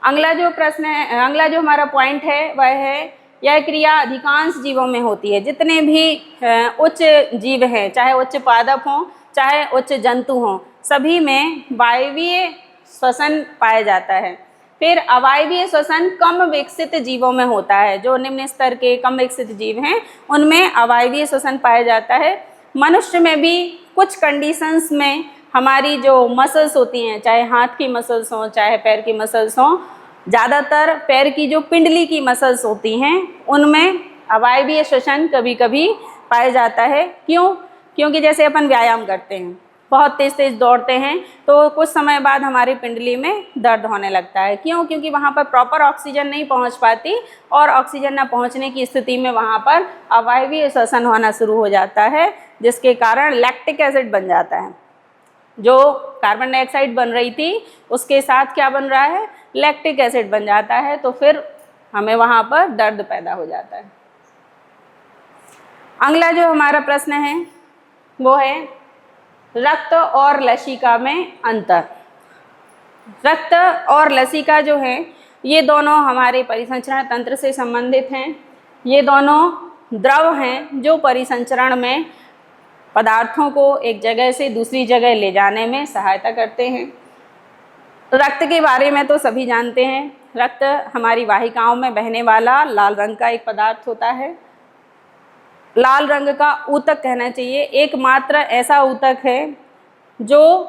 अगला जो प्रश्न है, अगला जो हमारा पॉइंट है वह है यह क्रिया अधिकांश जीवों में होती है। जितने भी उच्च जीव हैं, चाहे उच्च पादप हों चाहे उच्च जंतु हों, सभी में वायवीय श्वसन पाया जाता है। फिर अवायवीय श्वसन कम विकसित जीवों में होता है। जो निम्न स्तर के कम विकसित जीव हैं उनमें अवायवीय श्वसन पाया जाता है। मनुष्य में भी कुछ कंडीशंस में हमारी जो मसल्स होती हैं, चाहे हाथ की मसल्स हों चाहे पैर की मसल्स हों, ज़्यादातर पैर की जो पिंडली की मसल्स होती हैं उनमें अवायवीय श्वसन कभी कभी पाया जाता है। क्यों? क्योंकि जैसे अपन व्यायाम करते हैं, बहुत तेज़ तेज़ दौड़ते हैं तो कुछ समय बाद हमारी पिंडली में दर्द होने लगता है। क्यों? क्योंकि वहाँ पर प्रॉपर ऑक्सीजन नहीं पहुँच पाती और ऑक्सीजन न पहुँचने की स्थिति में वहाँ पर अवायवीय श्वसन होना शुरू हो जाता है, जिसके कारण लैक्टिक एसिड बन जाता है। जो कार्बन डाइऑक्साइड बन रही थी उसके साथ क्या बन रहा है? लैक्टिक एसिड बन जाता है। तो फिर हमें वहाँ पर दर्द पैदा हो जाता है। अगला जो हमारा प्रश्न है वो है रक्त और लसिका में अंतर। रक्त और लसिका जो है ये दोनों हमारे परिसंचरण तंत्र से संबंधित हैं। ये दोनों द्रव हैं जो परिसंचरण में पदार्थों को एक जगह से दूसरी जगह ले जाने में सहायता करते हैं। रक्त के बारे में तो सभी जानते हैं। रक्त हमारी वाहिकाओं में बहने वाला लाल रंग का एक पदार्थ होता है। लाल रंग का ऊतक कहना चाहिए, एकमात्र ऐसा ऊतक है जो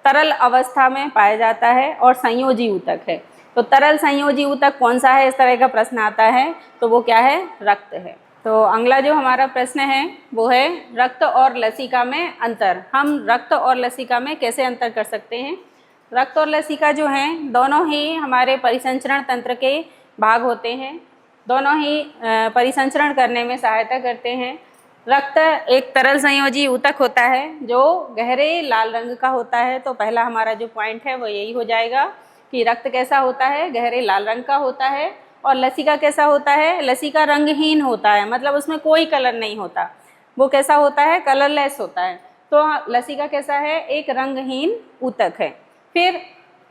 तरल अवस्था में पाया जाता है और संयोजी ऊतक है। तो तरल संयोजी ऊतक कौन सा है? इस तरह का प्रश्न आता है तो वो क्या है? रक्त है। तो अगला जो हमारा प्रश्न है वो है रक्त और लसिका में अंतर। हम रक्त और लसिका में कैसे अंतर कर सकते हैं? रक्त और लसिका जो हैं दोनों ही हमारे परिसंचरण तंत्र के भाग होते हैं। दोनों ही परिसंचरण करने में सहायता करते हैं। रक्त एक तरल संयोजी ऊतक होता है जो गहरे लाल रंग का होता है। तो पहला हमारा जो पॉइंट है वो यही हो जाएगा कि रक्त कैसा होता है? गहरे लाल रंग का होता है। और लसिका कैसा होता है? लसिका रंगहीन होता है, मतलब उसमें कोई कलर नहीं होता। वो कैसा होता है? कलरलेस होता है। तो लसिका कैसा है? एक रंगहीन ऊतक है। फिर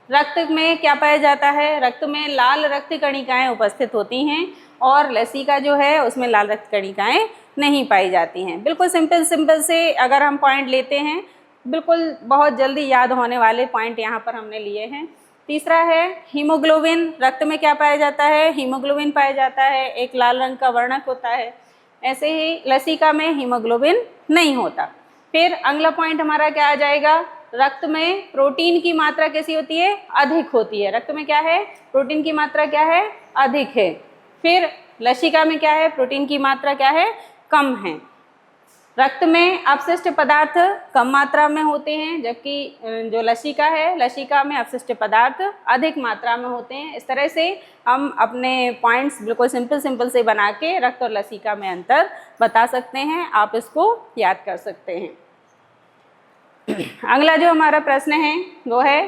रक्त में क्या पाया जाता है? रक्त में लाल रक्त कणिकाएं उपस्थित होती हैं और लसिका जो है उसमें लाल रक्त कणिकाएं नहीं पाई जाती हैं। बिल्कुल सिंपल से अगर हम पॉइंट लेते हैं, बिल्कुल बहुत जल्दी याद होने वाले पॉइंट यहाँ पर हमने लिए हैं। तीसरा है हीमोग्लोबिन। रक्त में क्या पाया जाता है? हीमोग्लोबिन पाया जाता है, एक लाल रंग का वर्णक होता है। ऐसे ही लसिका में हीमोग्लोबिन नहीं होता। फिर अगला पॉइंट हमारा क्या आ जाएगा? रक्त में प्रोटीन की मात्रा कैसी होती है? अधिक होती है। रक्त में क्या है? प्रोटीन की मात्रा क्या है? अधिक है। फिर लसिका में क्या है? प्रोटीन की मात्रा क्या है? कम है। रक्त में अपशिष्ट पदार्थ कम मात्रा में होते हैं, जबकि जो लसिका है, लसिका में अपशिष्ट पदार्थ अधिक मात्रा में होते हैं। इस तरह से हम अपने पॉइंट्स बिल्कुल सिंपल से बना के रक्त और लसिका में अंतर बता सकते हैं। आप इसको याद कर सकते हैं। अगला जो हमारा प्रश्न है वो है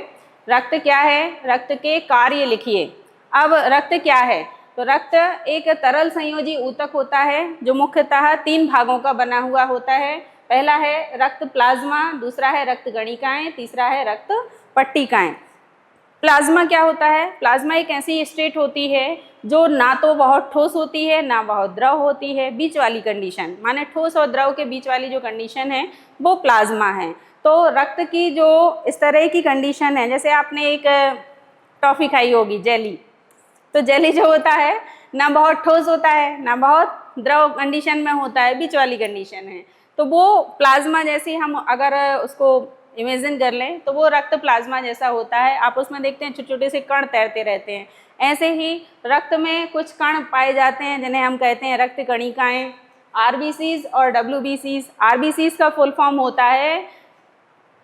रक्त क्या है? रक्त के कार्य लिखिए। अब रक्त क्या है? तो रक्त एक तरल संयोजी ऊतक होता है जो मुख्यतः 3 भागों का बना हुआ होता है। पहला है रक्त प्लाज्मा, दूसरा है रक्त गणिकाएं, तीसरा है रक्त पट्टिकाएं। प्लाज्मा क्या होता है? प्लाज्मा एक ऐसी स्टेट होती है जो ना तो बहुत ठोस होती है ना बहुत द्रव होती है, बीच वाली कंडीशन, माने ठोस और द्रव के बीच वाली जो कंडीशन है वो प्लाज्मा है। तो रक्त की जो इस तरह की कंडीशन है, जैसे आपने एक टॉफ़ी खाई होगी जेली, तो जेली जो होता है ना बहुत ठोस होता है ना बहुत द्रव कंडीशन में होता है, बीच वाली कंडीशन है। तो वो प्लाज्मा जैसी हम अगर उसको इमेजिन कर लें तो वो रक्त प्लाज्मा जैसा होता है। आप उसमें देखते हैं छोटे छोटे से कण तैरते रहते हैं। ऐसे ही रक्त में कुछ कण पाए जाते हैं जिन्हें हम कहते हैं रक्त कणिकाएं, आरबीसीज और डब्ल्यूबीसीज। आरबीसीज का फुल फॉर्म होता है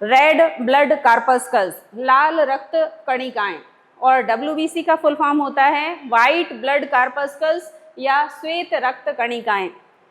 रेड ब्लड कार्पस्कल्स, लाल रक्त कणिकाएं, और डब्ल्यूबीसी का फुल फॉर्म होता है वाइट ब्लड कार्पस्कल्स या श्वेत रक्त कणिकाएं।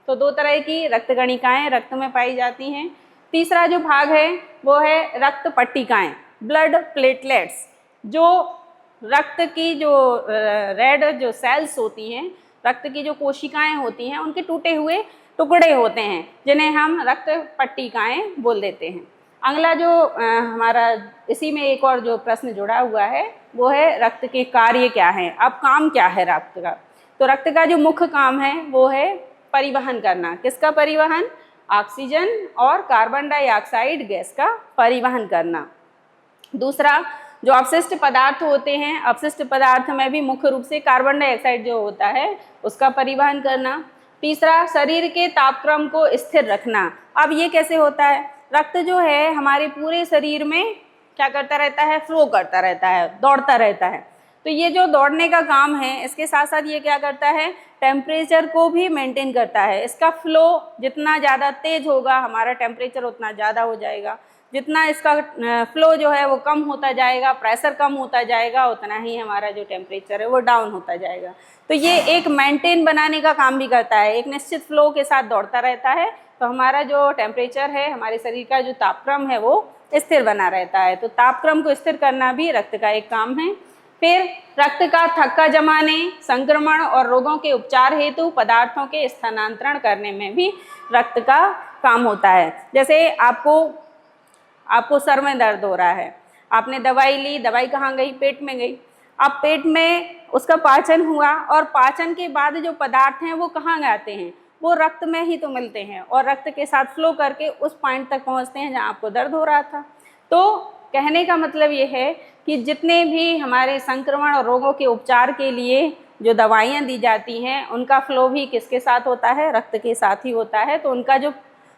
तो 2 तरह की रक्त कणिकाएं रक्त में पाई जाती हैं। तीसरा जो भाग है वो है रक्त पट्टिकाएं, ब्लड प्लेटलेट्स। जो रक्त की जो रेड जो सेल्स होती हैं, रक्त की जो कोशिकाएं होती हैं, उनके टूटे हुए टुकड़े होते हैं जिन्हें हम रक्त पट्टिकाएं बोल देते हैं। अगला जो हमारा इसी में एक और जो प्रश्न जुड़ा हुआ है वो है रक्त के कार्य क्या हैं। अब काम क्या है रक्त का? तो रक्त का जो मुख्य काम है वो है परिवहन करना। किसका परिवहन? ऑक्सीजन और कार्बन डाइऑक्साइड गैस का परिवहन करना। दूसरा जो अपशिष्ट पदार्थ होते हैं, अपशिष्ट पदार्थ में भी मुख्य रूप से कार्बन डाइऑक्साइड जो होता है उसका परिवहन करना। तीसरा शरीर के तापक्रम को स्थिर रखना। अब ये कैसे होता है? रक्त जो है हमारे पूरे शरीर में क्या करता रहता है? फ्लो करता रहता है, दौड़ता रहता है। तो ये जो दौड़ने का काम है इसके साथ साथ ये क्या करता है? टेम्परेचर को भी मेंटेन करता है। इसका फ्लो जितना ज़्यादा तेज होगा हमारा टेम्परेचर उतना ज़्यादा हो जाएगा, जितना इसका फ्लो जो है वो कम होता जाएगा, प्रेशर कम होता जाएगा, उतना ही हमारा जो टेम्परेचर है वो डाउन होता जाएगा। तो ये एक मेंटेन बनाने का काम भी करता है, एक निश्चित फ्लो के साथ दौड़ता रहता है। तो हमारा जो टेम्परेचर है, हमारे शरीर का जो तापक्रम है वो स्थिर बना रहता है। तो तापक्रम को स्थिर करना भी रक्त का एक काम है। फिर रक्त का थक्का जमाने, संक्रमण और रोगों के उपचार हेतु पदार्थों के स्थानांतरण करने में भी रक्त का काम होता है। जैसे आपको सर में दर्द हो रहा है, आपने दवाई ली, दवाई कहाँ गई? पेट में गई। अब पेट में उसका पाचन हुआ और पाचन के बाद जो पदार्थ हैं वो कहाँ जाते हैं? वो रक्त में ही तो मिलते हैं और रक्त के साथ फ्लो करके उस पॉइंट तक पहुँचते हैं जहाँ आपको दर्द हो रहा था। तो कहने का मतलब ये है कि जितने भी हमारे संक्रमण और रोगों के उपचार के लिए जो दवाइयाँ दी जाती हैं उनका फ्लो भी किसके साथ होता है? रक्त के साथ ही होता है। तो उनका जो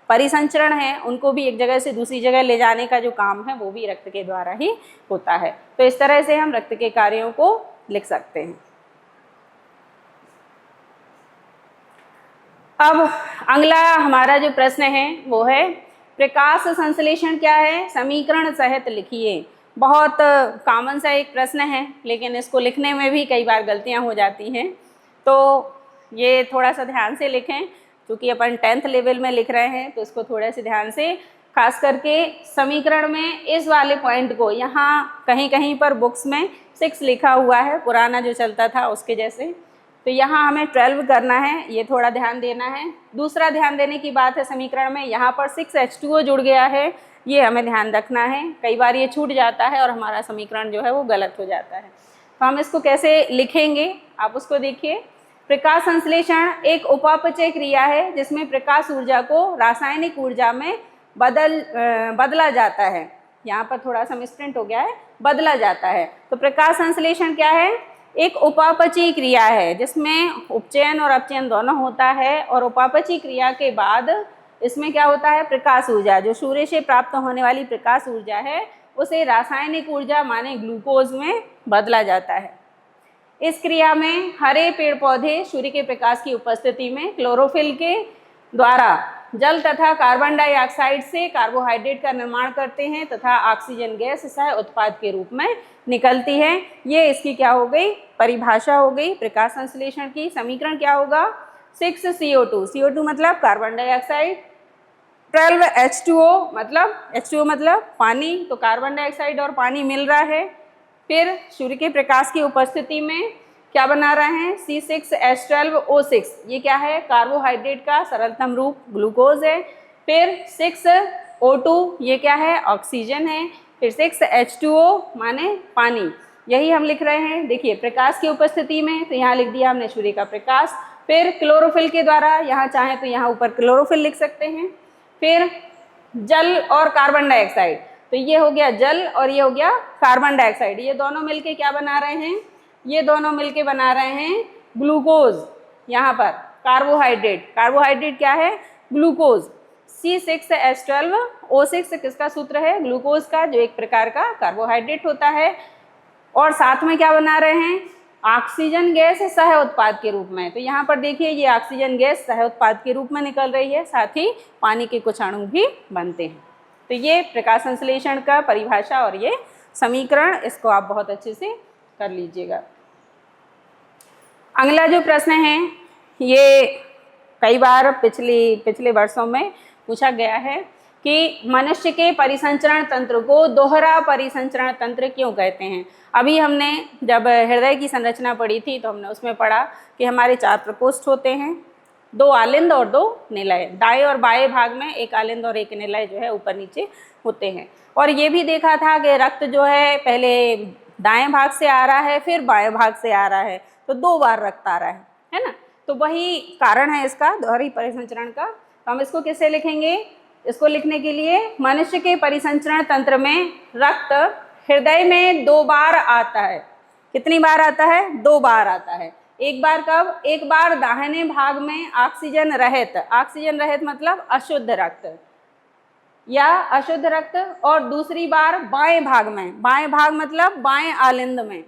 परिसंचरण है, उनको भी एक जगह से दूसरी जगह ले जाने का जो काम है वो भी रक्त के द्वारा ही होता है। तो इस तरह से हम रक्त के कार्यों को लिख सकते हैं। अब अगला हमारा जो प्रश्न है वो है प्रकाश संश्लेषण क्या है? समीकरण सहित लिखिए। बहुत कॉमन सा एक प्रश्न है, लेकिन इसको लिखने में भी कई बार गलतियां हो जाती हैं, तो ये थोड़ा सा ध्यान से लिखें। क्योंकि अपन 10th लेवल में लिख रहे हैं तो इसको थोड़ा सा ध्यान से, खास करके समीकरण में इस वाले पॉइंट को, यहाँ कहीं कहीं पर बुक्स में 6 लिखा हुआ है, पुराना जो चलता था उसके जैसे, तो यहाँ हमें 12 करना है, ये थोड़ा ध्यान देना है। दूसरा ध्यान देने की बात है समीकरण में, यहाँ पर 6H2O जुड़ गया है, ये हमें ध्यान रखना है। कई बार ये छूट जाता है और हमारा समीकरण जो है वो गलत हो जाता है। तो हम इसको कैसे लिखेंगे, आप उसको देखिए। प्रकाश संश्लेषण एक उपापचय क्रिया है जिसमें प्रकाश ऊर्जा को रासायनिक ऊर्जा में बदला जाता है। यहाँ पर थोड़ा सा मिसप्रिंट हो गया है, बदला जाता है। तो प्रकाश संश्लेषण क्या है, एक उपापचयी क्रिया है जिसमें उपचयन और अपचयन दोनों होता है, और उपापचयी क्रिया के बाद इसमें क्या होता है, प्रकाश ऊर्जा, जो सूर्य से प्राप्त होने वाली प्रकाश ऊर्जा है उसे रासायनिक ऊर्जा माने ग्लूकोज में बदला जाता है। इस क्रिया में हरे पेड़ पौधे सूर्य के प्रकाश की उपस्थिति में क्लोरोफिल के द्वारा जल तथा कार्बन डाइऑक्साइड से कार्बोहाइड्रेट का निर्माण करते हैं तथा ऑक्सीजन गैस सह उत्पाद के रूप में निकलती है। ये इसकी क्या हो गई, परिभाषा हो गई प्रकाश संश्लेषण की। समीकरण क्या होगा, 6CO2, CO2 मतलब कार्बन डाइऑक्साइड, 12H2O मतलब H2O मतलब पानी, तो कार्बन डाइऑक्साइड और पानी मिल रहा है। फिर सूर्य के प्रकाश की उपस्थिति में क्या बना रहे हैं, C6H12O6, ये क्या है, कार्बोहाइड्रेट का सरलतम रूप ग्लूकोज है। फिर 6O2, ये क्या है, ऑक्सीजन है। फिर 6H2O माने पानी, यही हम लिख रहे हैं। देखिए प्रकाश की उपस्थिति में, तो यहाँ लिख दिया हमने सूर्य का प्रकाश। फिर क्लोरोफिल के द्वारा, यहाँ चाहें तो यहाँ ऊपर क्लोरोफिल लिख सकते हैं। फिर जल और कार्बन डाइऑक्साइड, तो ये हो गया जल और ये हो गया कार्बन डाइऑक्साइड, ये दोनों मिलके क्या बना रहे हैं, ये दोनों मिलके बना रहे हैं ग्लूकोज। यहाँ पर कार्बोहाइड्रेट, कार्बोहाइड्रेट क्या है, ग्लूकोज। C6H12O6 किसका सूत्र है, ग्लूकोज का, जो एक प्रकार का कार्बोहाइड्रेट होता है। और साथ में क्या बना रहे हैं, ऑक्सीजन गैस सह उत्पाद के रूप में। तो यहाँ पर देखिए ये ऑक्सीजन गैस सह उत्पाद के रूप में निकल रही है, साथ ही पानी के कुछ अणु भी बनते हैं। तो ये प्रकाश संश्लेषण का परिभाषा और ये समीकरण, इसको आप बहुत अच्छे से कर लीजिएगा। अगला जो प्रश्न है ये कई बार पिछले वर्षों में पूछा गया है कि मनुष्य के परिसंचरण तंत्र को दोहरा परिसंचरण तंत्र क्यों कहते हैं। अभी हमने जब हृदय की संरचना पढ़ी थी तो हमने उसमें पढ़ा कि हमारे 4 प्रकोष्ठ होते हैं, 2 आलिंद और 2 निलय। दाएं और बाएं भाग में एक आलिंद और एक निलय जो है ऊपर नीचे होते हैं। और ये भी देखा था कि रक्त जो है पहले दाएं भाग से आ रहा है फिर बाएं भाग से आ रहा है, तो 2 बार रक्त आ रहा है ना। तो वही कारण है इसका दोहरी परिसंचरण का। तो हम इसको कैसे लिखेंगे, इसको लिखने के लिए मनुष्य के परिसंचरण तंत्र में रक्त हृदय में 2 बार आता है। कितनी बार आता है, 2 बार आता है। एक बार कब, एक बार दाहिने भाग में ऑक्सीजन रहित मतलब अशुद्ध रक्त या अशुद्ध रक्त, और दूसरी बार बाएं भाग में, बाएं भाग मतलब बाएं आलिंद में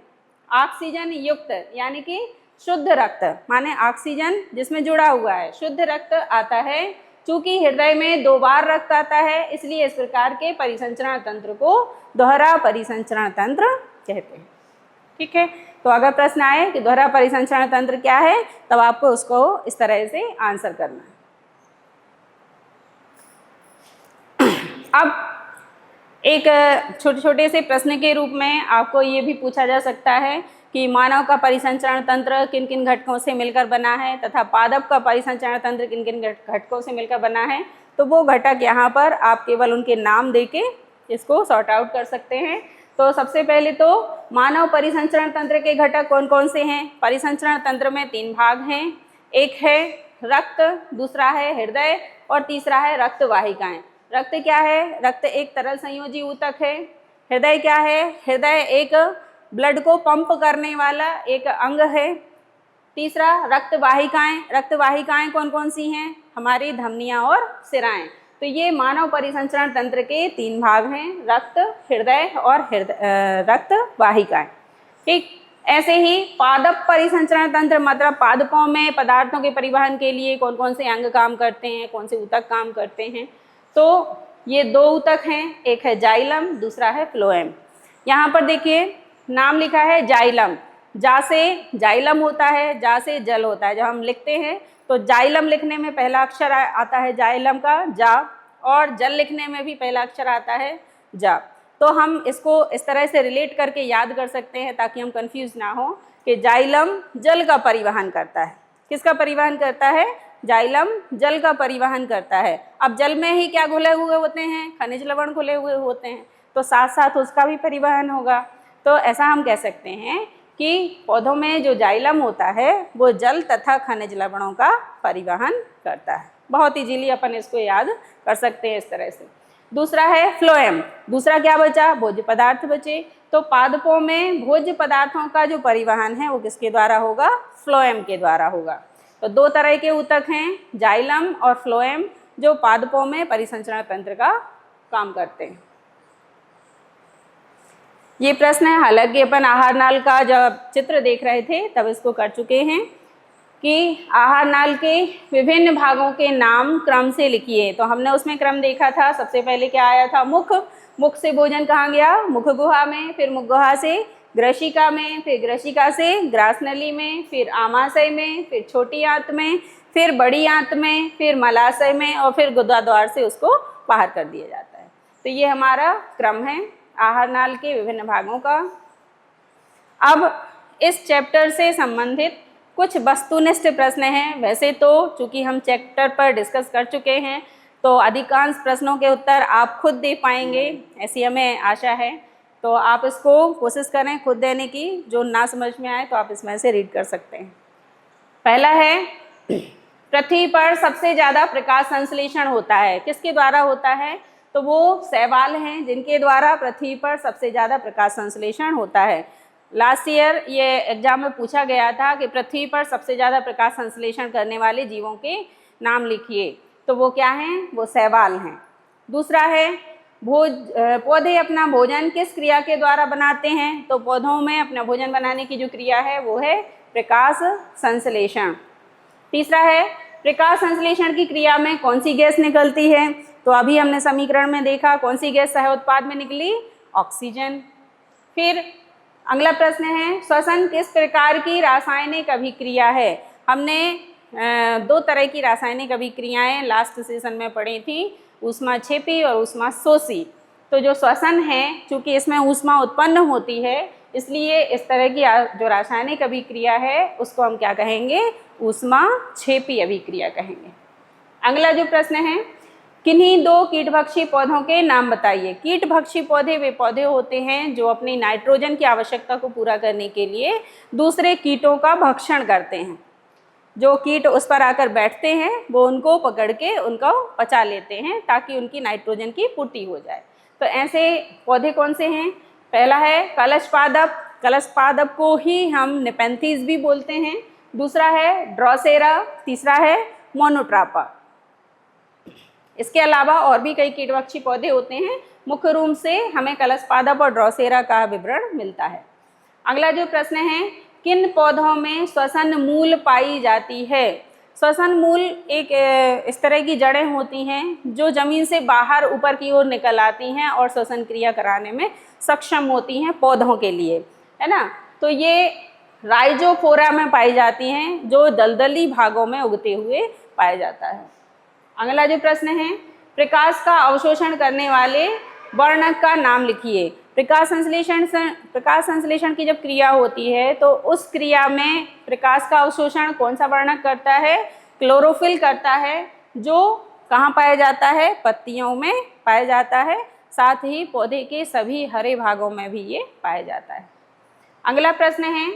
ऑक्सीजन युक्त यानी कि शुद्ध रक्त माने ऑक्सीजन जिसमें जुड़ा हुआ है, शुद्ध रक्त आता है। चूंकि हृदय में 2 बार रक्त आता है इसलिए इस प्रकार के परिसंचरण तंत्र को दोहरा परिसंचरण तंत्र कहते हैं। ठीक है, तो अगर प्रश्न आए कि दोहरा परिसंचरण तंत्र क्या है तब आपको उसको इस तरह से आंसर करना है। अब एक छोटे से प्रश्न के रूप में आपको ये भी पूछा जा सकता है कि मानव का परिसंचरण तंत्र किन किन घटकों से मिलकर बना है तथा पादप का परिसंचरण तंत्र किन किन घटकों से मिलकर बना है। तो वो घटक यहाँ पर आप केवल उनके नाम देके इसको सॉर्ट आउट कर सकते हैं। तो सबसे पहले तो मानव परिसंचरण तंत्र के घटक कौन कौन से हैं। परिसंचरण तंत्र में 3 भाग हैं, एक है रक्त, दूसरा है हृदय और तीसरा है रक्त वाहिकाएं। रक्त क्या है, रक्त एक तरल संयोजी ऊतक है। हृदय क्या है, हृदय एक ब्लड को पंप करने वाला एक अंग है। तीसरा रक्त वाहिकाएं कौन कौन सी हैं, हमारी धमनियां और सिराएं। तो ये मानव परिसंचरण तंत्र के 3 भाग हैं, रक्त, हृदय और रक्त वाहिकाएं। ठीक, ऐसे ही पादप परिसंचरण तंत्र मतलब पादपों में पदार्थों के परिवहन के लिए कौन कौन से अंग काम करते हैं, कौन से ऊतक काम करते हैं। तो ये 2 ऊतक हैं, एक है जाइलम, दूसरा है फ्लोएम। यहाँ पर देखिए नाम लिखा है जाइलम, जा से जाइलम होता है, जा से जल होता है। जब हम लिखते हैं तो जाइलम लिखने में पहला अक्षर आता है जाइलम का जा, और जल लिखने में भी पहला अक्षर आता है जा। तो हम इसको इस तरह से रिलेट करके याद कर सकते हैं ताकि हम कंफ्यूज ना हो कि जाइलम जल का परिवहन करता है। किसका परिवहन करता है, जाइलम जल का परिवहन करता है। अब जल में ही क्या घुले हुए होते हैं, खनिज लवण घुले हुए होते हैं, तो साथ साथ उसका भी परिवहन होगा। तो ऐसा हम कह सकते हैं कि पौधों में जो जाइलम होता है वो जल तथा खनिज लवणों का परिवहन करता है। बहुत इजीली अपन इसको याद कर सकते हैं इस तरह से। दूसरा है फ्लोएम। दूसरा क्या बचा, भोज्य पदार्थ बचे। तो पादपों में भोज्य पदार्थों का जो परिवहन है वो किसके द्वारा होगा, फ्लोएम के द्वारा होगा। तो दो तरह के ऊतक हैं, जाइलम और फ्लोएम, जो पादपों में परिसंचरण तंत्र का काम करते हैं। ये प्रश्न है, हालांकि अपन आहार नाल का जब चित्र देख रहे थे तब इसको कर चुके हैं कि आहार नाल के विभिन्न भागों के नाम क्रम से लिखिए। तो हमने उसमें क्रम देखा था, सबसे पहले क्या आया था, मुख। मुख से भोजन कहाँ गया, मुख गुहा में, फिर मुख गुहा से ग्रशिका में, फिर ग्रशिका से ग्रासनली में, फिर आमाशय में, फिर छोटी आंत में, फिर बड़ी आंत में, फिर मलाशय में, और फिर गुदा द्वार से उसको बाहर कर दिया जाता है। तो ये हमारा क्रम है आहार नाल के विभिन्न भागों का। अब इस चैप्टर से संबंधित कुछ वस्तुनिष्ठ प्रश्न हैं। वैसे तो चूंकि हम चैप्टर पर डिस्कस कर चुके हैं तो अधिकांश प्रश्नों के उत्तर आप खुद दे पाएंगे, ऐसी हमें आशा है। तो आप इसको कोशिश करें खुद देने की, जो ना समझ में आए तो आप इसमें से रीड कर सकते हैं। पहला है, पृथ्वी पर सबसे ज़्यादा प्रकाश संश्लेषण होता है, किसके द्वारा होता है, तो वो शैवाल हैं जिनके द्वारा पृथ्वी पर सबसे ज़्यादा प्रकाश संश्लेषण होता है। लास्ट ईयर ये एग्जाम में पूछा गया था कि पृथ्वी पर सबसे ज़्यादा प्रकाश संश्लेषण करने वाले जीवों के नाम लिखिए, तो वो क्या हैं, वो शैवाल हैं। दूसरा है, पौधे अपना भोजन किस क्रिया के द्वारा बनाते हैं, तो पौधों में अपना भोजन बनाने की जो क्रिया है वो है प्रकाश संश्लेषण। तीसरा है, प्रकाश संश्लेषण की क्रिया में कौन सी गैस निकलती है, तो अभी हमने समीकरण में देखा कौन सी गैस सह उत्पाद में निकली, ऑक्सीजन। फिर अगला प्रश्न है, श्वसन किस प्रकार की रासायनिक अभिक्रिया है। हमने दो तरह की रासायनिक अभिक्रियाएं लास्ट सेशन में पढ़ी थी, ऊष्माक्षेपी और ऊष्माशोषी। तो जो श्वसन है, चूँकि इसमें ऊष्मा उत्पन्न होती है, इसलिए इस तरह की जो रासायनिक अभिक्रिया है उसको हम क्या कहेंगे, ऊष्माक्षेपी अभिक्रिया कहेंगे। अगला जो प्रश्न है, किन्हीं दो कीटभक्षी पौधों के नाम बताइए। कीटभक्षी पौधे वे पौधे होते हैं जो अपनी नाइट्रोजन की आवश्यकता को पूरा करने के लिए दूसरे कीटों का भक्षण करते हैं। जो कीट उस पर आकर बैठते हैं वो उनको पकड़ के उनको पचा लेते हैं ताकि उनकी नाइट्रोजन की पूर्ति हो जाए। तो ऐसे पौधे कौन से हैं, पहला है कलश पादप, कलश पादप को ही हम नेपेंथीज भी बोलते हैं। दूसरा है ड्रोसेरा, तीसरा है मोनोट्रापा। इसके अलावा और भी कई कीटभक्षी पौधे होते हैं, मुख्य रूप से हमें कलश पादप और ड्रोसेरा का विवरण मिलता है। अगला जो प्रश्न है, किन पौधों में श्वसन मूल पाई जाती है। श्वसन मूल एक इस तरह की जड़ें होती हैं जो जमीन से बाहर ऊपर की ओर निकल आती हैं और श्वसन क्रिया कराने में सक्षम होती हैं पौधों के लिए, है ना। तो ये राइजोफोरा में पाई जाती हैं जो दलदली भागों में उगते हुए पाया जाता है। अगला जो प्रश्न है, प्रकाश का अवशोषण करने वाले वर्णक का नाम लिखिए। प्रकाश संश्लेषण की जब क्रिया होती है तो उस क्रिया में प्रकाश का अवशोषण कौन सा वर्णक करता है, क्लोरोफिल करता है, जो कहाँ पाया जाता है, पत्तियों में पाया जाता है, साथ ही पौधे के सभी हरे भागों में भी ये पाया जाता है। अगला प्रश्न है,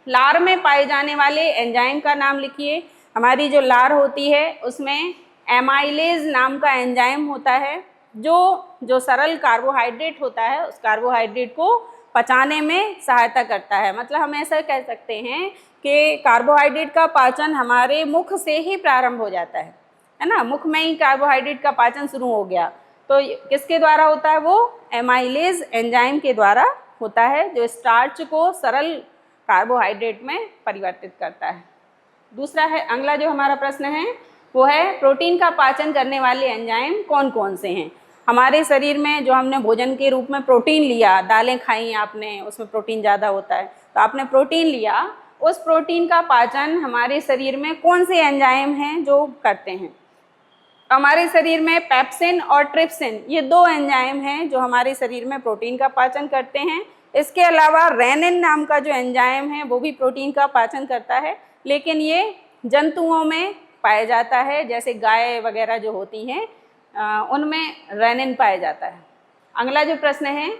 लार में पाए जाने वाले एंजाइम का नाम लिखिए। हमारी जो लार होती है उसमें एमाइलेज नाम का एंजाइम होता है जो सरल कार्बोहाइड्रेट होता है उस कार्बोहाइड्रेट को पचाने में सहायता करता है। मतलब हम ऐसा कह सकते हैं कि कार्बोहाइड्रेट का पाचन हमारे मुख से ही प्रारंभ हो जाता है ना। मुख में ही कार्बोहाइड्रेट का पाचन शुरू हो गया तो किसके द्वारा होता है, वो एमाइलेज एंजाइम के द्वारा होता है जो स्टार्च को सरल कार्बोहाइड्रेट में परिवर्तित करता है। दूसरा है, अगला जो हमारा प्रश्न है वो है, प्रोटीन का पाचन करने वाले एंजाइम कौन कौन से हैं। हमारे शरीर में जो हमने भोजन के रूप में प्रोटीन लिया, दालें खाई आपने, उसमें प्रोटीन ज़्यादा होता है, तो आपने प्रोटीन लिया, उस प्रोटीन का पाचन हमारे शरीर में कौन से एंजाइम हैं जो करते हैं। हमारे शरीर में पेप्सिन और ट्रिप्सिन ये दो एंजाइम हैं जो हमारे शरीर में प्रोटीन का पाचन करते हैं। इसके अलावा रेनिन नाम का जो एंजाइम है वो भी प्रोटीन का पाचन करता है, लेकिन ये जंतुओं में पाया जाता है, जैसे गाय वगैरह जो होती हैं उनमें रेनिन पाया जाता है। अगला जो प्रश्न है,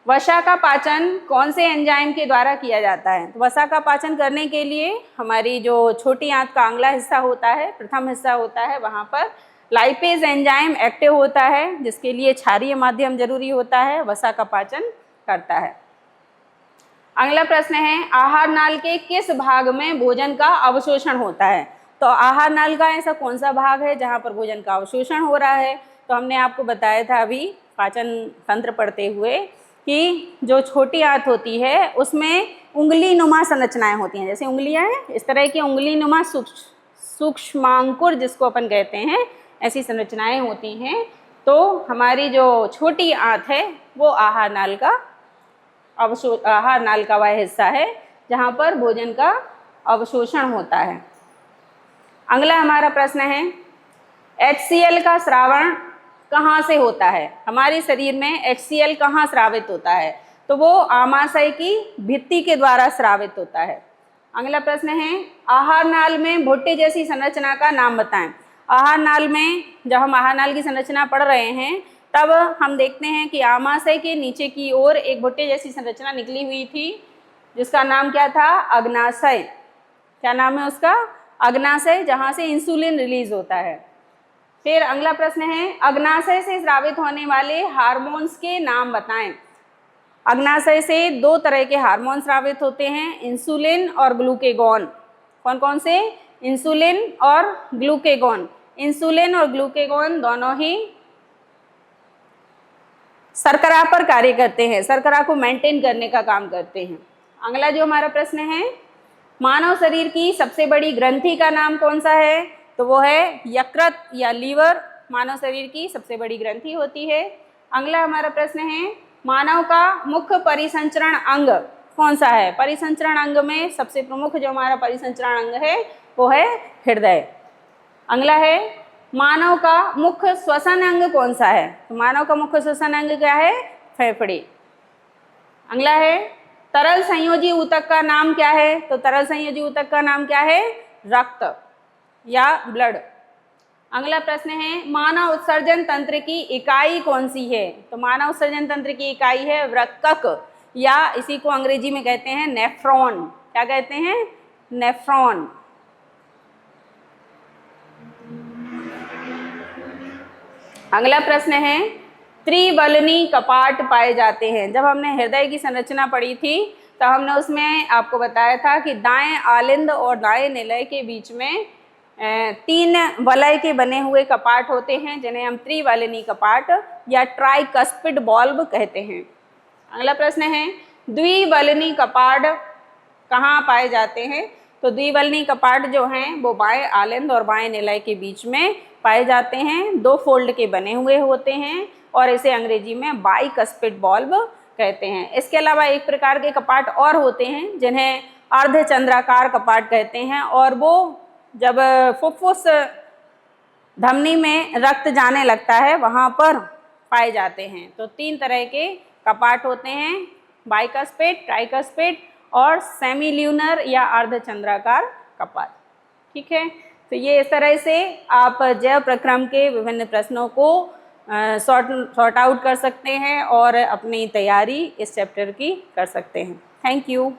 वसा का पाचन कौन से एंजाइम के द्वारा किया जाता है? तो वसा का पाचन करने के लिए हमारी जो छोटी आंत का अगला हिस्सा होता है, प्रथम हिस्सा होता है, वहाँ पर लाइपेज एंजाइम एक्टिव होता है, जिसके लिए क्षारीय माध्यम जरूरी होता है, वसा का पाचन करता है। अगला प्रश्न है, आहार नाल के किस भाग में भोजन का अवशोषण होता है? तो आहार नाल का ऐसा कौन सा भाग है जहाँ पर भोजन का अवशोषण हो रहा है? तो हमने आपको बताया था अभी पाचन तंत्र पढ़ते हुए कि जो छोटी आंत होती है उसमें उंगली नुमा संरचनाएं होती हैं, जैसे उंगलियां हैं इस तरह की उंगली नुमा सूक्ष्मांकुर जिसको अपन कहते हैं, ऐसी संरचनाएं होती हैं। तो हमारी जो छोटी आंत है वो आहार नाल का वह हिस्सा है जहाँ पर भोजन का अवशोषण होता है। अगला हमारा प्रश्न है, HCl का स्रावण कहाँ से होता है? हमारे शरीर में HCl कहाँ स्रावित होता है? तो वो आमाशय की भित्ति के द्वारा स्रावित होता है। अगला प्रश्न है, आहार नाल में भुट्टे जैसी संरचना का नाम बताएं। आहार नाल में जब हम आहार नाल की संरचना पढ़ रहे हैं तब हम देखते हैं कि आमाशय के नीचे की ओर एक भुट्टे जैसी संरचना निकली हुई थी जिसका नाम क्या था? अग्नाशय। क्या नाम है उसका? अग्नाशय, जहाँ से इंसुलिन रिलीज होता है। फिर अगला प्रश्न है, अग्नाशय से स्रावित होने वाले हार्मोन्स के नाम बताएं। अग्नाशय से दो तरह के हार्मोन स्रावित होते हैं, इंसुलिन और ग्लूकेगॉन। कौन कौन से? इंसुलिन और ग्लूकेगॉन। इंसुलिन और ग्लूकेगॉन दोनों ही शर्करा पर कार्य करते हैं, शर्करा को मेंटेन करने का काम करते हैं। अगला जो हमारा प्रश्न है, मानव शरीर की सबसे बड़ी ग्रंथि का नाम कौन सा है? तो वो है यकृत या लीवर, मानव शरीर की सबसे बड़ी ग्रंथि होती है। अगला हमारा प्रश्न है, मानव का मुख्य परिसंचरण अंग कौन सा है? परिसंचरण अंग में सबसे प्रमुख जो हमारा परिसंचरण अंग है वो है हृदय। अगला है, मानव का मुख्य श्वसन अंग कौन सा है? तो मानव का मुख्य श्वसन अंग क्या है? फेफड़े। अगला है, तरल संयोजी ऊतक का नाम क्या है? तो तरल संयोजी ऊतक का नाम क्या है? रक्त या ब्लड। अगला प्रश्न है, मानव उत्सर्जन तंत्र की इकाई कौन सी है? तो मानव उत्सर्जन तंत्र की इकाई है वृक्कक, या इसी को अंग्रेजी में कहते हैं नेफ्रॉन। क्या कहते हैं? नेफ्रॉन। अगला प्रश्न है, त्रिवलनी कपाट पाए जाते हैं। जब हमने हृदय की संरचना पढ़ी थी तो हमने उसमें आपको बताया था कि दाएं आलिंद और दाएं निलय के बीच में 3 वलय के बने हुए कपाट होते हैं जिन्हें हम त्रिवलनी कपाट या ट्राइकस्पिड बॉल्ब कहते हैं। अगला प्रश्न है, द्विवलनी कपाट कहाँ पाए जाते हैं? तो द्विवलनी कपाट जो हैं वो बाएं आलिंद और बाएं निलय के बीच में पाए जाते हैं, 2 फोल्ड के बने हुए होते हैं और इसे अंग्रेजी में बाइकस्पिड बॉल्ब कहते हैं। इसके अलावा एक प्रकार के कपाट और होते हैं जिन्हें अर्धचंद्राकार कपाट कहते हैं, और वो जब फुफ्फुस धमनी में रक्त जाने लगता है वहाँ पर पाए जाते हैं। तो 3 तरह के कपाट होते हैं, बाइकस्पिड, ट्राइकस्पिड और सेमील्यूनर या अर्धचंद्राकार कपाट। ठीक है, तो ये इस तरह से आप जैव प्रक्रम के विभिन्न प्रश्नों को सॉर्ट आउट कर सकते हैं और अपनी तैयारी इस चैप्टर की कर सकते हैं। Thank you.